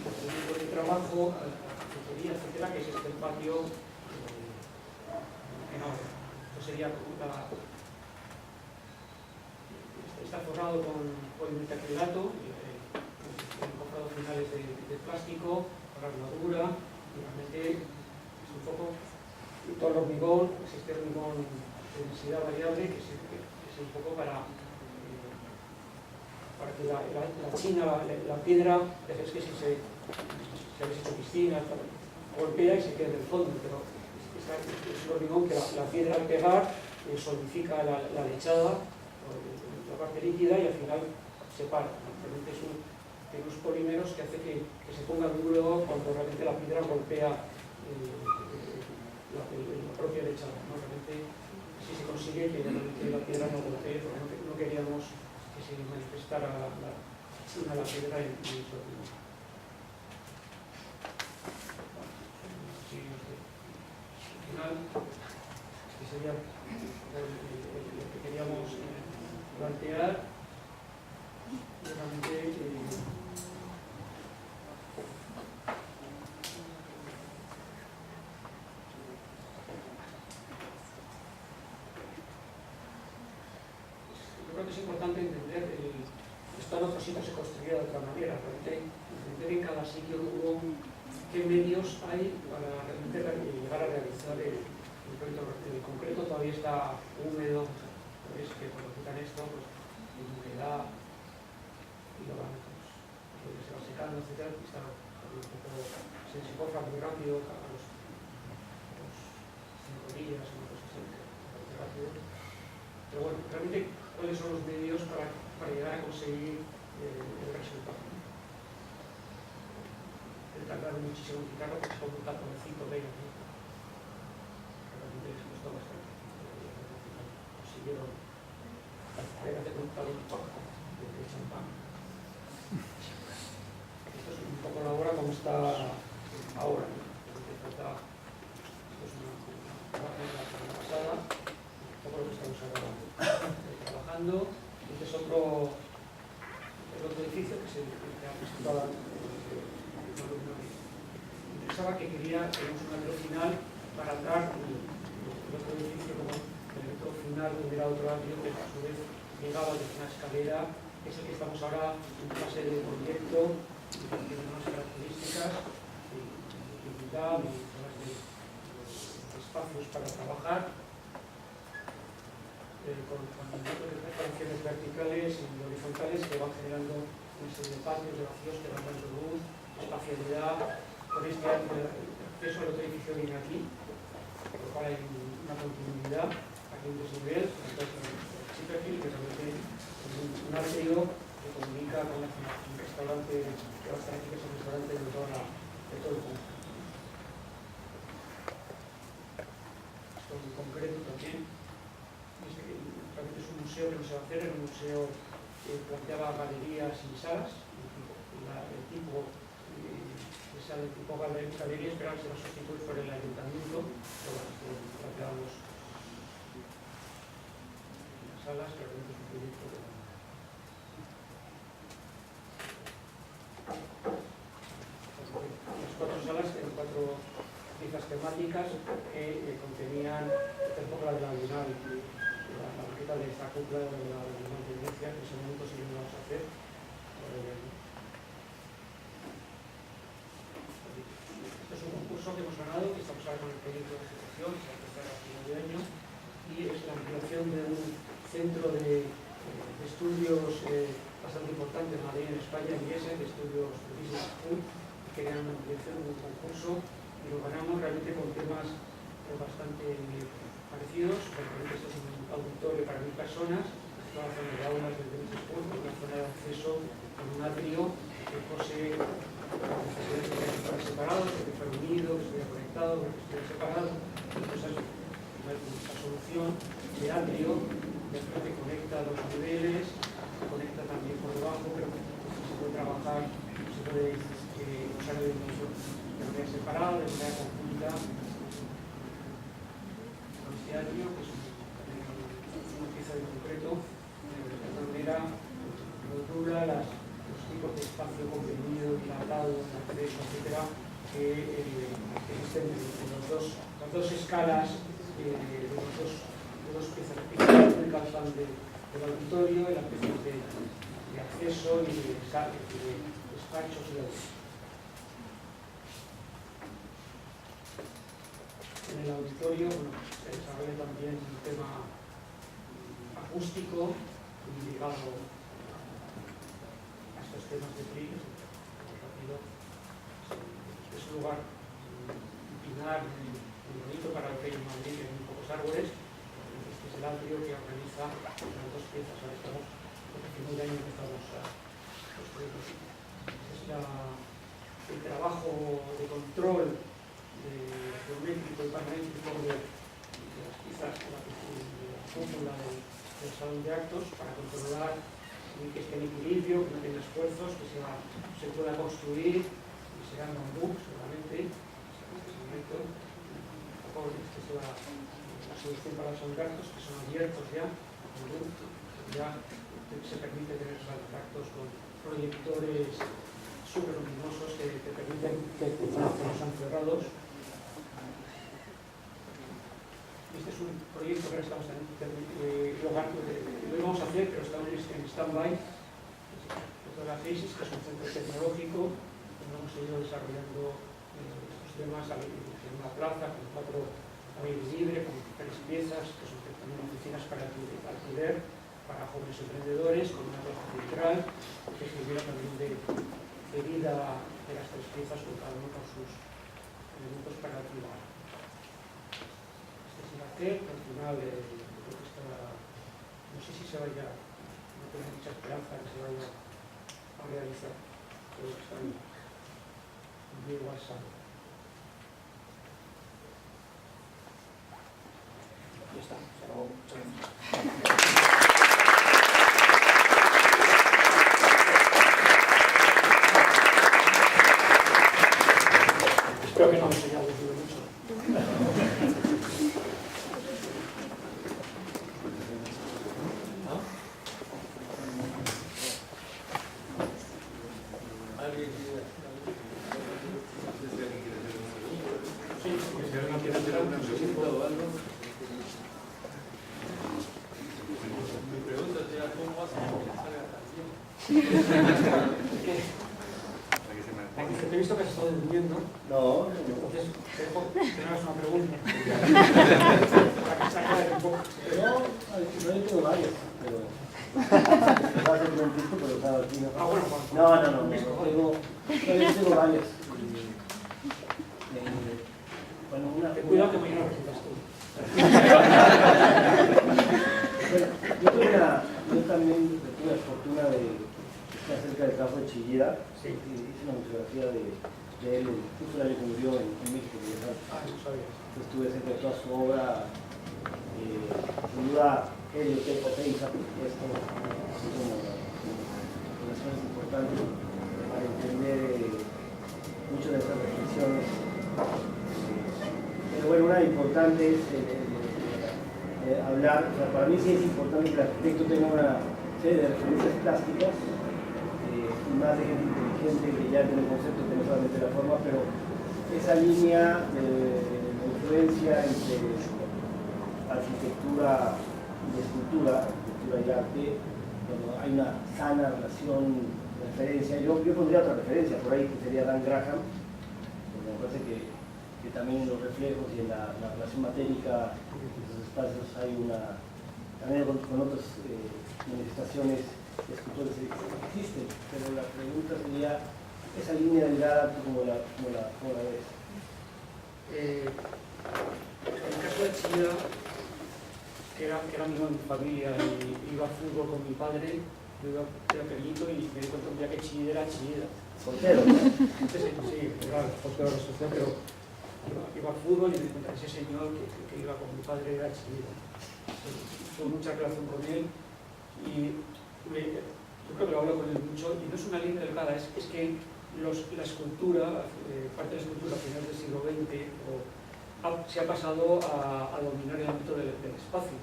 procedimientos de trabajo, a la cafetería, etcétera, que es este patio enorme. Esto sería está forrado con polimetilacrilato, el encofrado final es de plástico, para armadura, y realmente es un poco todo el hormigón, existe hormigón de densidad variable, que es un poco para que la china, la piedra, es que si se habéis hecho piscina, golpea y se queda en el fondo, pero es un hormigón que la piedra al pegar solidifica la lechada, la parte líquida, y al final se para. Realmente tiene unos polímeros que hace que se ponga duro cuando realmente la piedra golpea la propia lechada, ¿no? Realmente si se consigue que la piedra no golpee, porque no queríamos que se manifestara la piedra en el hormigón. Al final, este sería lo que queríamos plantear. Realmente sitio se construía de otra manera. Realmente, en cada sitio hubo qué medios hay para realmente llegar a realizar el proyecto. El concreto todavía está húmedo, es que cuando quitan esto, pues la humedad y lo van, pues, se va secando, etcétera, y está un poco, se deshipofa muy rápido, a los 5 días, una cosa así, bastante rápido. Pero bueno, realmente, ¿cuáles son los medios para llegar a conseguir el resultado? Tardaron muchísimo en quitarlo, porque es como un taponcito de ellos, ¿no? Realmente les costó bastante. Consiguieron de contar un poco de champán. Esto es un poco la obra como está ahora, ¿no? Esto es una pasada, un poco lo que estamos ahora trabajando. Este es otro edificio que se ha presentado. Me interesaba que tenemos un metro final para dar el otro edificio como el metro final, donde era otro atrio que a su vez llegaba desde una escalera, que es el que estamos ahora en fase de proyecto, que tiene unas características de utilidad y de espacios para trabajar, con reparaciones verticales y horizontales que van generando una serie de patios, de vacíos que van dando luz, espacialidad. Con este acceso al otro edificio viene aquí, por lo cual hay una continuidad, aquí un desnivel, Chipperfield, que realmente es un atrio que comunica con un restaurante que va a estar aquí, que es un restaurante de todo el mundo. Esto en concreto también, realmente es un museo que no se va a hacer, es un museo que planteaba galerías y salas, el tipo del tipo galería esperaba que se va a sustituir por el ayuntamiento, planteábamos las salas, que realmente es un proyecto que las 4 salas eran 4 piezas temáticas que contenían un poco la de la Bienal, la maqueta de esta cúpula de la Bienal de Venecia, que en ese momento sí lo vamos a hacer. Es un concurso que hemos ganado, que estamos ahora con el proyecto de ejecución, que se va a empezar a final de año, y es la ampliación de un centro de estudios bastante importante en Madrid, en España, en IESE, de estudios de Business School, que era una ampliación de un concurso, y lo ganamos realmente con temas bastante parecidos. Realmente esto es un auditorio para 1000 personas, toda la zona de aulas del Business School, con una zona de acceso con un atrio que posee para separados, que fuera unido, que estuviera conectado, que estuviera separado. Entonces, la solución de atrio que conecta los niveles, conecta también por debajo, pero se puede trabajar, se puede usar el edificio de manera separada, de manera conjunta. Con este atrio, que es una pieza de concreto, de alguna manera rotula los tipos de espacio comprimido, dilatado, acceso, etcétera, que existen en las dos escalas de dos piezas únicas del auditorio, en las piezas de acceso y de despachos y otros. En el auditorio se desarrolla también un tema acústico ligado a estos temas de tríos. Es un lugar pinar muy bonito para lo que hay en Madrid, que hay muy pocos árboles. Este es el atrio que organiza las dos piezas. Ahora estamos, hace 9 años que estamos construyendo. Es el trabajo de control geométrico y paramétrico de las piezas de la cúpula del salón de actos para controlar que esté en equilibrio, que no tenga esfuerzos, que se pueda construir, y será en bambú seguramente. Esta es la solución para los salón de actos, que son abiertos ya, ya se permite tener salón de actos con proyectores superluminosos que te permiten que los han cerrados. Este es un proyecto que ahora estamos lo íbamos a hacer, pero estamos en stand-by. FEISIS, que es un centro tecnológico, donde hemos ido desarrollando estos temas en una plaza con 4 aires libres, con 3 piezas, que son también oficinas para alquiler, para jóvenes emprendedores, con una plaza central, que sirviera también de vida de las 3 piezas, con cada uno con sus elementos para alquilar. Este es el hacer, al final, creo que está, no sé si se vaya, no tengo mucha esperanza que se vaya a realizar, pero está bien. Muy WhatsApp. Ya está, se acabó. Muchas gracias. Espero que no os haya aburrido mucho. ¿Alguien quiere hacer alguna pregunta o algo? Mi pregunta sería, ¿cómo vas a comenzar la canción? Porque te he visto que has estado durmiendo. No, Entonces, te dejo que me hagas una pregunta. Para que se acabe un poco. yo tengo varios, pero va a ser un tiempo, pero claro, aquí no. Ah, bueno, Yo tengo varios. Bueno, ten cuidado que mañana presentas tú. Bueno, yo también tuve la fortuna de estar cerca del campo de Chillida. Sí. Hice una fotografía de él, justo el año que murió en México. Ah, no sabía. Estuve cerca de toda su obra. Sin duda, Helio Oteiza, porque esto es como las cosas importantes para entender muchas de estas reflexiones. Pero bueno, una importante es hablar, o sea, para mí sí es importante que el arquitecto tenga una serie de referencias plásticas, y más de gente inteligente, brillante en el concepto, que no solamente la forma, pero esa línea de influencia entre arquitectura y escultura, arquitectura y arte, cuando hay una sana relación de referencia. Yo pondría otra referencia por ahí, que sería Dan Graham, porque me parece que también en los reflejos y en la relación matérica de esos espacios hay una, también con otras manifestaciones de escultores existen, pero la pregunta sería, esa línea del arte, ¿cómo la ves? En el caso de Chillida, que era amigo de mi familia y iba a fútbol con mi padre, yo era pequeñito y me di cuenta un día que Chillida era Chillida. Soltero, ¿no? Sí, claro, soltero de asociación, pero iba a fútbol y me di cuenta que ese señor que iba con mi padre era Chillida. Tuve mucha relación con él y yo creo que lo hablo con él mucho, y no es una línea delgada, es que la escultura, parte de la escultura a finales del siglo XX, se ha pasado a dominar el ámbito del espacio.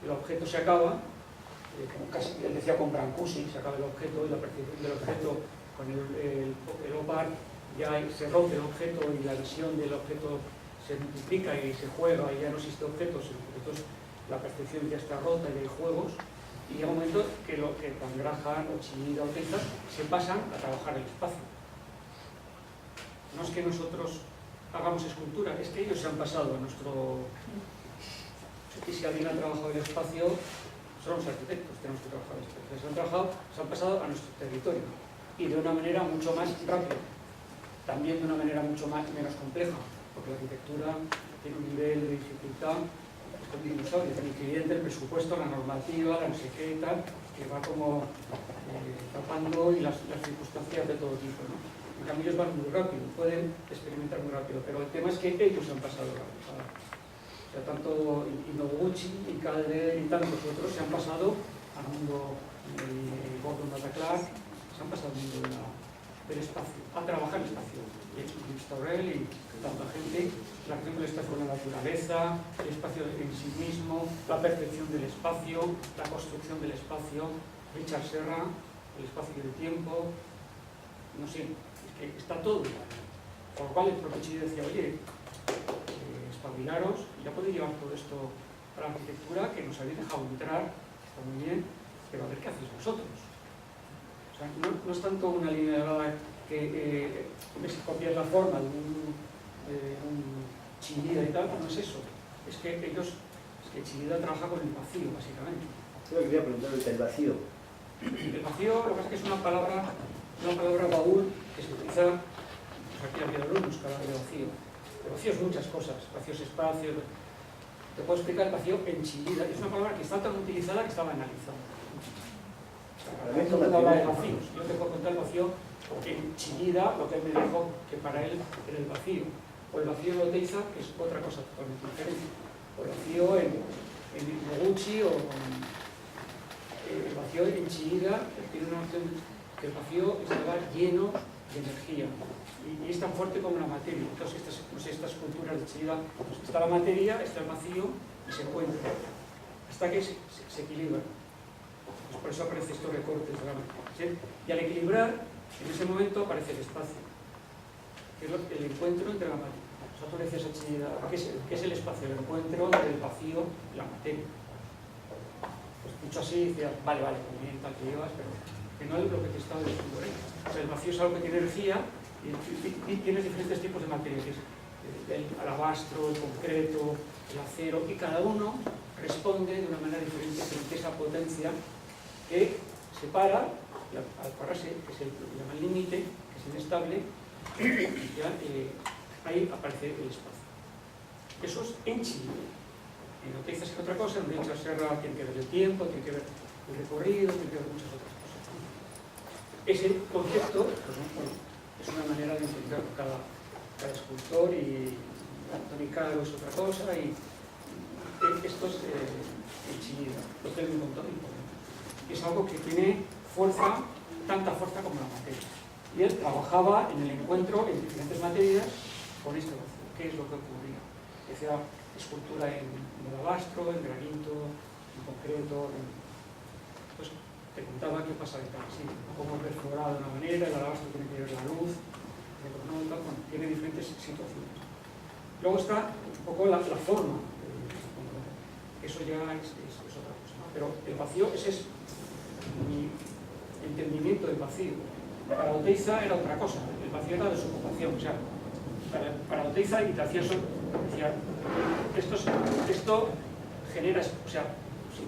El objeto se acaba, como casi él decía con Brancusi, se acaba el objeto y la percepción del objeto con el OPAR, ya se rompe el objeto y la visión del objeto se multiplica y se juega y ya no existe objetos, entonces la percepción ya está rota y hay juegos. Y llega un momento que Dan Graham o Chillida o Oteiza se pasan a trabajar el espacio. No es que nosotros hagamos escultura, es que ellos se han pasado a nuestro... Y si alguien ha trabajado el espacio, son los arquitectos, tenemos que trabajar el espacio. Se han pasado a nuestro territorio y de una manera mucho más rápida, también de una manera mucho menos compleja, porque la arquitectura tiene un nivel de dificultad como un dinosaurio, el cliente, el presupuesto, la normativa, la no sé qué y tal, que va como tapando y las circunstancias de todo tipo, ¿no? En cambio ellos van muy rápido, pueden experimentar muy rápido, pero el tema es que ellos han pasado rápido. O sea, tanto Noguchi y Calder y tantos otros se han pasado al mundo Gordon Bataclan, se han pasado al mundo del espacio, a trabajar el espacio. Luis Torrell y tanta gente, la relación del espacio con la naturaleza, el espacio en sí mismo, la percepción del espacio, la construcción del espacio, Richard Serra, el espacio y el tiempo, no sé, es que está todo. Por lo cual el propio Chillida decía, oye, espabilaros, ya podéis llevar todo esto a la arquitectura que nos habéis dejado entrar, está muy bien, pero a ver qué hacéis vosotros. O sea, no es tanto una línea delgada que copias la forma de un Chillida y tal, no es eso. Es que Chillida trabaja con el vacío, básicamente. Yo quería preguntar el vacío. El vacío, lo que pasa es que es una palabra baúl que se utiliza, pues aquí había alumnos que hablan de vacío. El vacío es muchas cosas, vacío es espacio. Te puedo explicar el vacío en Chillida, es una palabra que está tan utilizada que estaba analizada. Cuando habla de vacíos, yo te puedo contar el vacío en Chillida, lo que él me dijo que para él era el vacío. O el vacío en Oteiza, que es otra cosa totalmente diferente. O el vacío en Noguchi, o el vacío en Chillida tiene una noción que el vacío estaba lleno de energía y es tan fuerte como la materia. Entonces estas culturas de Chillida, pues está la materia, está el vacío y se encuentra hasta que se equilibra. Pues por eso aparecen estos recortes de la materia. Y al equilibrar, en ese momento aparece el espacio, que es el encuentro entre la materia. O sea, tú le decías a Chillida, ¿qué es el espacio? El encuentro entre el vacío y la materia. Pues dicho así, decía, vale, muy bien, tal que llevas, pero que no es lo que te estaba diciendo ahí. O sea, el vacío es algo que tiene energía y tienes diferentes tipos de materia, que es el alabastro, el concreto, el acero, y cada uno responde de una manera diferente frente a esa potencia que se para, y al pararse, que se llama el límite, que es inestable, ya, ahí aparece el espacio. Eso es en Chillida. En Oteiza es otra cosa, en Richa Serra tiene que ver el tiempo, tiene que ver el recorrido, tiene que ver muchas otras cosas. Ese concepto pues, es una manera de entender cada escultor, y Antoni Caro es otra cosa, y esto es en Chillida, lo que él me contó. Es algo que tiene fuerza, tanta fuerza como la materia. Y él trabajaba en el encuentro en diferentes materias con este vacío. ¿Qué es lo que ocurría? Hacía escultura en alabastro, en granito, en concreto. Pues te contaba qué pasa de tal, sí, cómo perforado de una manera, el alabastro tiene que ver la luz, tiene diferentes situaciones. Luego está un poco la forma, eso ya es otra cosa, ¿no? Pero el vacío, ese es mi entendimiento del vacío. Para Oteiza era otra cosa, el vacío era desocupación, o sea, para Oteiza y te hacía eso, decía, esto genera, o sea, sí,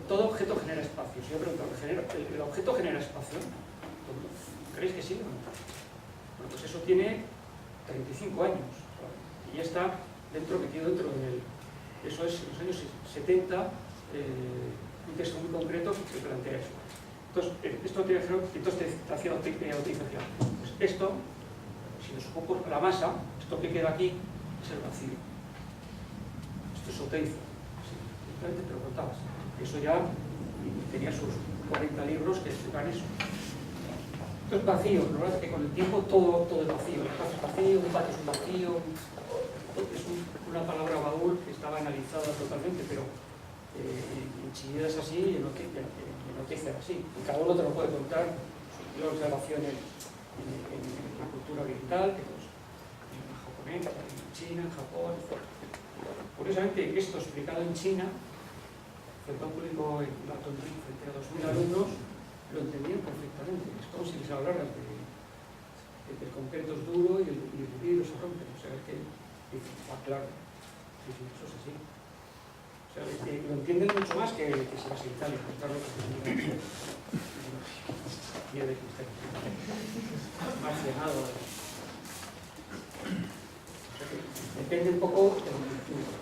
todo objeto genera espacio. Si yo pregunto, ¿el objeto genera espacio? ¿Creéis que sí o no? Bueno, pues eso tiene 35 años, ¿sabes? Y ya está metido dentro de él. Eso es, en los años 70, un texto muy concreto que plantea eso. Entonces, esto te hacía Oteiza. Pues esto, si nos ocupo la masa, esto que queda aquí es el vacío. Esto es Oteiza. Sí, simplemente te lo contabas. Eso ya tenía sus 40 libros que explican eso. Esto es vacío, la verdad es que con el tiempo todo es vacío. El espacio es vacío, un patio es un vacío. Es una palabra baúl que estaba analizada totalmente, pero en Chillida es así y en Oteiza es así. Y cada uno te lo puede contar sus observaciones en la cultura oriental, que pues, en la japonesa, en China, en Japón, etc. Curiosamente, esto explicado en China, frente a un público en la Tonri, frente a 2.000 alumnos, lo entendían perfectamente. Es como si les hablaran de que el concreto es duro y el vidrio se rompe. O sea, es que claro, sí, eso es así. O sea, lo entienden mucho más que si vas a Italia, contar lo que se nieve que está más cenado. O sea, que depende un poco de la cultura.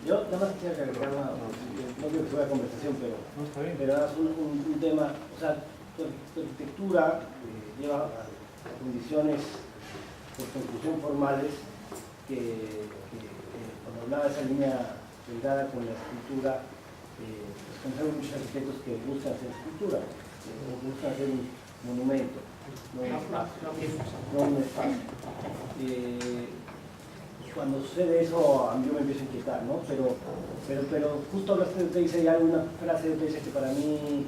Yo nada más quisiera agregar no creo que sea conversación, pero es un tema, o sea, tu arquitectura lleva a condiciones por conclusión formales que cuando hablaba de esa línea delgada con la escultura, pues conocemos muchos arquitectos que buscan hacer escultura, buscan hacer un monumento, no un espacio. Cuando sucede eso, a mí yo me empiezo a inquietar, ¿no? Pero justo hablaste de Oteiza y hay una frase de Oteiza que para mí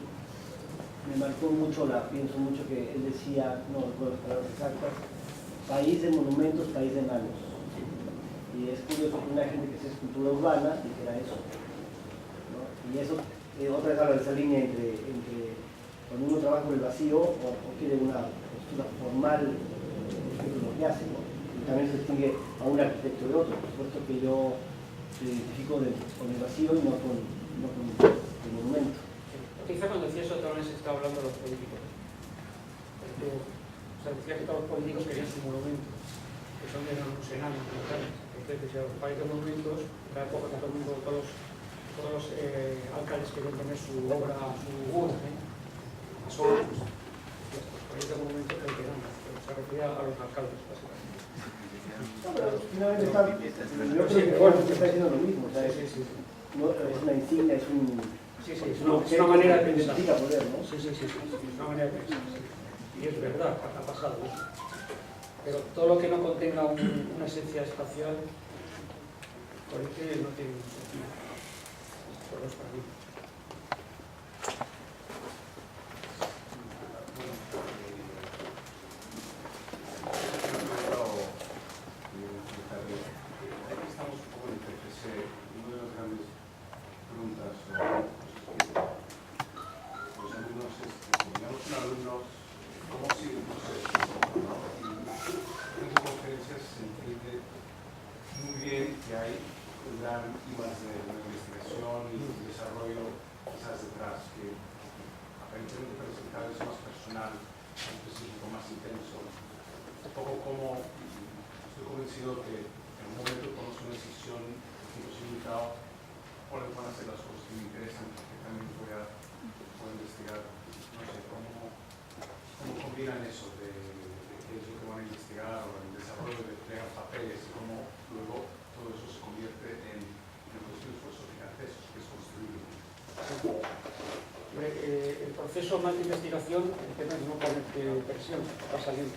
me marcó mucho, pienso mucho, que él decía, no recuerdo las palabras exactas, país de monumentos, país de enanos. Y es curioso que una gente que hace escultura urbana dijera eso, ¿no? Y eso otra vez habla de esa línea entre cuando uno trabaja con el vacío o quiere una postura formal, lo que hace, ¿no? Y también se distingue a un arquitecto de otro. Por supuesto que yo me identifico con el vacío y no con el monumento. Quizá cuando decía eso también se estaba hablando de los políticos. Porque, o sea, decía que todos los políticos querían su monumento, que son de unos enanos, como tal. Entonces decía, los países de monumentos, en la época que todo el mundo, todos los alcaldes querían tener su obra, su obra, las obras, pues, los países de monumentos que eran, se refería a los alcaldes, básicamente. No, pero finalmente yo creo que bueno, está diciendo lo mismo, o sea, no, es una insignia, es un... Sí, es una manera de pensar. Poder, ¿no? Sí, es una manera de pensar. Sí. Y es verdad, ha pasado eso. Pero todo lo que no contenga una esencia espacial, por eso no tiene sentido. Por los paradigmas. Estamos un poco en el PFC. Una de las grandes preguntas los alumnos es, digamos, un alumno, ¿cómo sigue el proceso? ¿No? Y en las conferencias se entiende muy bien que hay un gran IVAs de investigación y desarrollo quizás detrás, que aparentemente parece que cada vez es más personal, más específico, más intenso. Un poco como, estoy convencido que en un momento tomamos una decisión imposibilitado, cuáles van a ser las cosas que me interesan, que también voy a investigar. No sé, cómo combinan eso de qué es lo que van a investigar o el desarrollo de crear papeles y cómo luego todo eso se convierte en un esfuerzo gigantesco que es construir. El proceso más de investigación depende de no ponerte presión, va saliendo.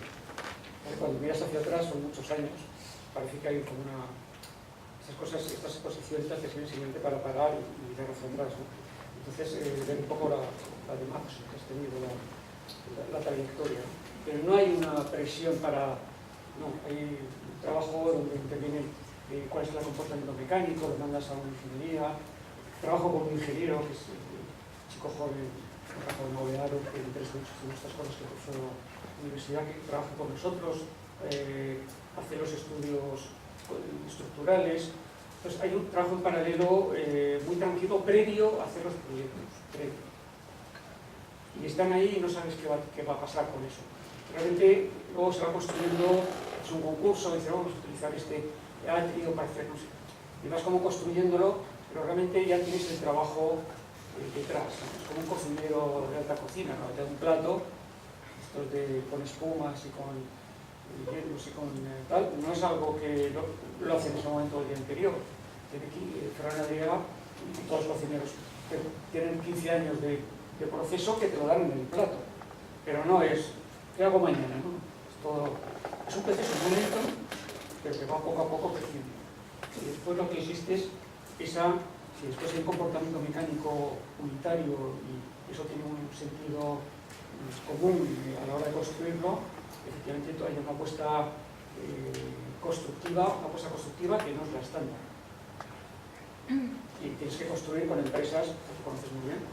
Cuando miras hacia atrás son muchos años, parece que hay como estas cosas, estas exposiciones te sirven simplemente para parar y mirar hacia atrás, ¿no? Entonces, ver un poco la demás que has tenido, la trayectoria. Pero no hay una presión para... No, hay un trabajo donde interviene cuál es el comportamiento mecánico, demandas a una ingeniería, trabajo con un ingeniero, que es un chico joven, un trabajo novedado, que le interesa mucho estas cosas que profesor en la universidad, que trabaja con nosotros, hace los estudios estructurales. Entonces hay un trabajo en paralelo muy tranquilo previo a hacer los proyectos. Y están ahí y no sabes qué va a pasar con eso. Realmente luego se va construyendo, es un concurso, dice vamos a utilizar este atrio para hacer, no sé. Y vas como construyéndolo, pero realmente ya tienes el trabajo detrás. Es como un cocinero de alta cocina, ¿no? Te da un plato, con espumas y con hielos y con tal, no es algo que lo hace en ese momento el día anterior. Tiene aquí Ferran Adrià y todos los cocineros que tienen 15 años de proceso que te lo dan en el plato, pero no es ¿qué hago mañana? ¿No? Es un proceso muy lento, pero que va poco a poco creciendo. Y después lo que existe es si después hay un comportamiento mecánico unitario y eso tiene un sentido común a la hora de construirlo, efectivamente hay una apuesta constructiva que no es la estándar. Y tienes que construir con empresas que conoces muy bien,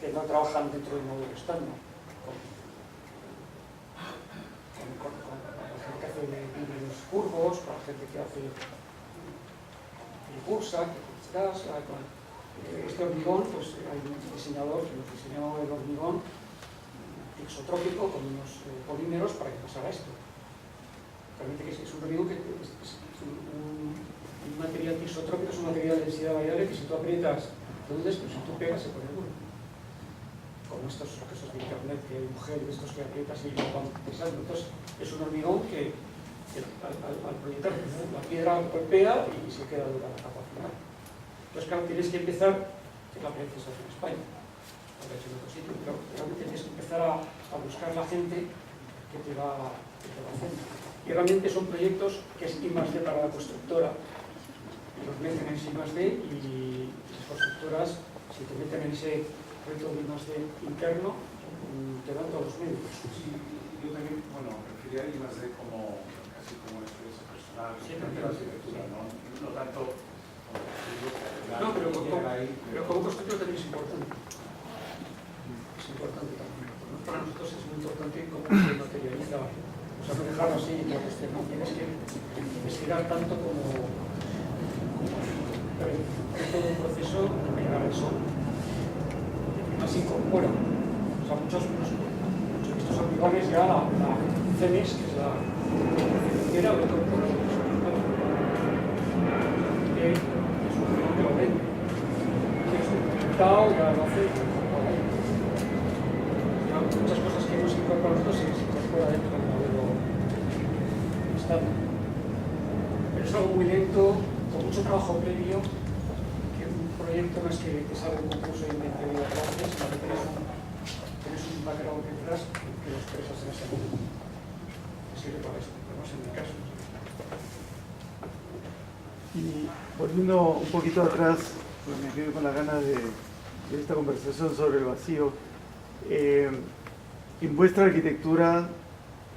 que no trabajan dentro del modelo estándar. Con gente que hace híbridos curvos, con gente que hace cursa, con este hormigón, pues hay un diseñador que nos diseñó el hormigón isotrópico con unos polímeros para que pasara esto. Realmente que es un hormigón que es un material isotrópico, es un material de densidad variable que si tú aprietas, entonces pues si tú pegas se pone duro. Como estos procesos de internet que hay un gel de estos que aprietas y lo van pesando. Entonces es un hormigón que al proyectar la piedra golpea y se queda dura la capa final. Entonces claro, tienes que empezar, que es la princesa en España, lo he hecho en otro sitio, pero realmente tienes que empezar a buscar la gente que te va haciendo. Y realmente son proyectos que es I+D para la constructora, y los meten en I+D y las constructoras, si te meten en ese proyecto de I+D interno, te dan todos los medios. Sí, yo también, bueno, preferiría I+D como casi como una experiencia personal, sí, la arquitectura, no tanto como No, pero como constructor también es importante. Es importante también. Para nosotros es muy importante cómo se materializa. O sea, no dejarlo así, porque no tienes que investigar tanto como es todo un proceso de llegar al sol. Así como, bueno, o sea, muchos de estos hormigones ya la CEMEX, que es la financiera, o de todo por los que es un hormigón que lo vende. Que es un mercado, ya lo hace, ya muchas cosas que hemos incorporado nosotros se incorpora dentro del modelo estándar. Pero es algo muy lento, con mucho trabajo previo, que un proyecto no es que te sale un concurso y te diga gracias, sino que tienes un background detrás que lo expresas en ese momento. Que sirve para esto, pero no es en mi caso. Y volviendo un poquito atrás, pues me quedo con la gana de esta conversación sobre el vacío. En vuestra arquitectura,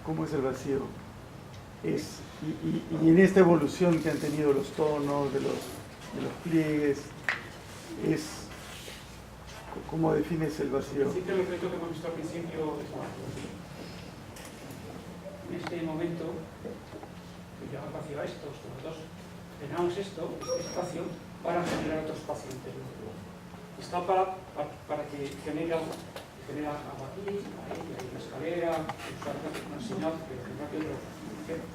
¿cómo es el vacío? Y en esta evolución que han tenido los tonos, de los pliegues, ¿cómo defines el vacío? En principio, el proyecto que hemos visto al principio es en este momento, que ya hacia esto, los dos, tenemos este espacio para generar otro espacio interior. Está para que genera algo aquí, ahí, hay una escalera, usar una señal,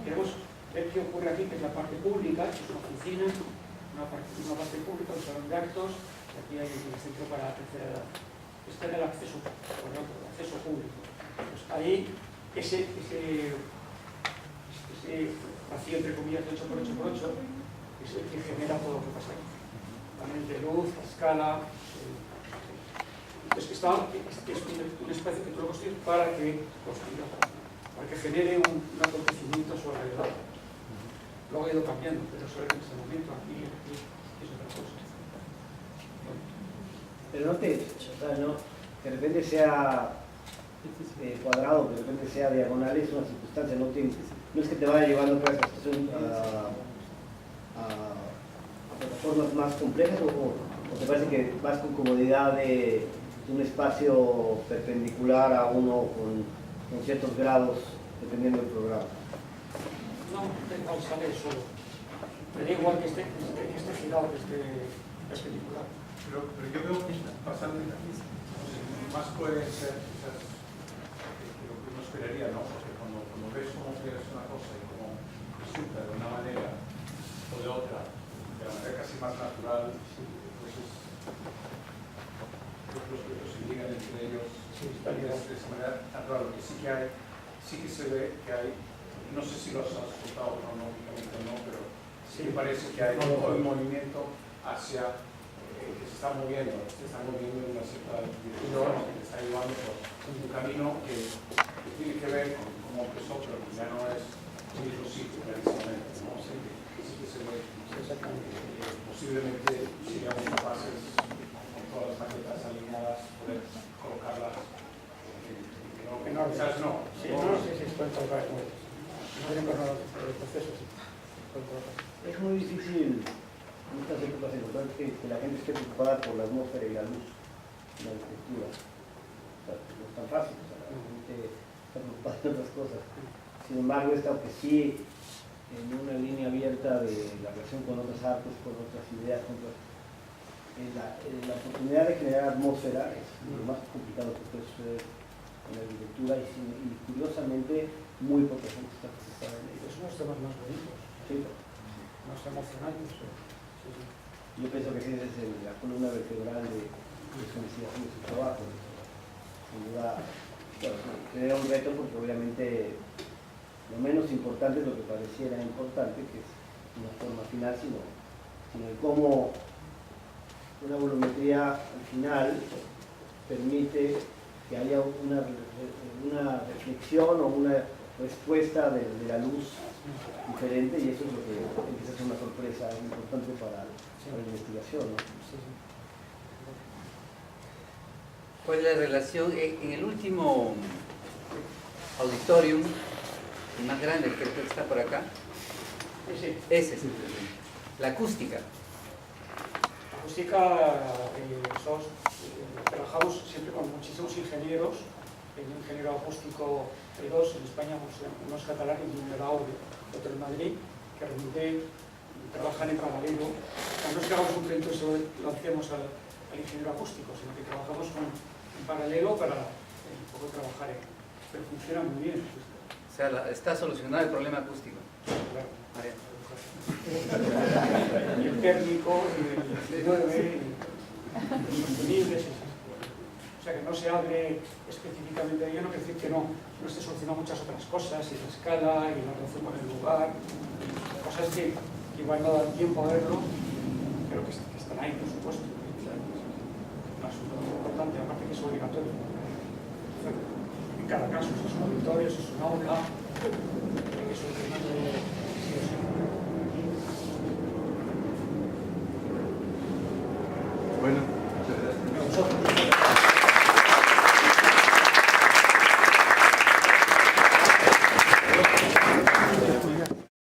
queremos ver qué ocurre aquí, que es la parte pública, que es una oficina, una parte pública, un salón de actos, y aquí hay un centro para la tercera edad. Este era el acceso, el acceso público. Pues ahí, ese vacío, entre comillas, de 8x8x8, es el que genera todo lo que pasa aquí. También de luz, a escala. Es que es un espacio que tú lo construyes para que genere un acontecimiento sobre el lado. Luego ha ido cambiando, pero sobre ese momento aquí es otra cosa. Pero no de repente sea cuadrado, que de repente sea diagonal, es una circunstancia, no es que te vaya llevando a esa situación a plataformas más complejas, o te parece que vas con comodidad de un espacio perpendicular a uno con ciertos grados, dependiendo del programa. No, sale solo. Me da igual que esté girado, que esté perpendicular. Pero yo veo que bastante más coherencia quizás que lo que uno esperaría, ¿no? Porque cuando ves cómo quieres una cosa y cómo resulta de una manera o de otra, de la manera casi más natural, pues los proyectos se ligan entre ellos de esa manera natural. Lo que sí que se ve que hay, no sé si lo has asustado cronológicamente o no, pero sí me parece que hay un movimiento hacia que se está moviendo en una cierta dirección, que te está llevando por un camino que tiene que ver con cómo empezó, pero que ya no es un mismo sitio clarísimamente, ¿no? Sí que se ve posiblemente seríamos capaces, con todas las maquetas alineadas, poder colocarlas quizás no. Sí, no sé si esto es colocar como no tienen coronado el proceso, sí. Es muy difícil en estas épocas encontrar que la gente esté preocupada por la atmósfera y la luz en la arquitectura. O sea, no es tan fácil, o sea, la gente está preocupada en otras cosas. Sin embargo, esta que sí, en una línea abierta de la relación con otras artes, con otras ideas, la oportunidad de generar atmósfera es lo más complicado que puede suceder en la arquitectura y curiosamente muy poca gente está interesada en ello. Es uno de los temas más bonitos, Sí. más emocionantes. Yo pienso que esa es la columna vertebral de su investigación y su trabajo. Sin duda, crea un reto porque obviamente lo menos importante es lo que pareciera importante, que es una forma final, sino el cómo una volumetría al final permite que haya una reflexión o una respuesta de la luz diferente, y eso es lo que empieza a ser una sorpresa importante para la investigación, ¿no? Pues la relación, en el último auditorium, el más grande, el que está por acá, ese es la acústica. acústica, trabajamos siempre con muchísimos ingenieros. Hay un ingeniero acústico, hay dos en España, uno es catalán y un de otro en Madrid, que realmente trabajan en paralelo. No es que hagamos un proyecto y solo lancemos al ingeniero acústico, sino que trabajamos en paralelo para un poco trabajar en. Pero funciona muy bien. O sea, está solucionado el problema acústico. Claro. Y el térmico, y el 9, y los sostenibles. O sea, que no se hable específicamente de ello, no quiere decir que no esté solucionando muchas otras cosas, y la escala, y la relación con el lugar, cosas que igual no dan tiempo a verlo, pero que están ahí, por supuesto. Un asunto muy importante, aparte que es obligatorio. En cada caso, si es un auditorio, si es un aula,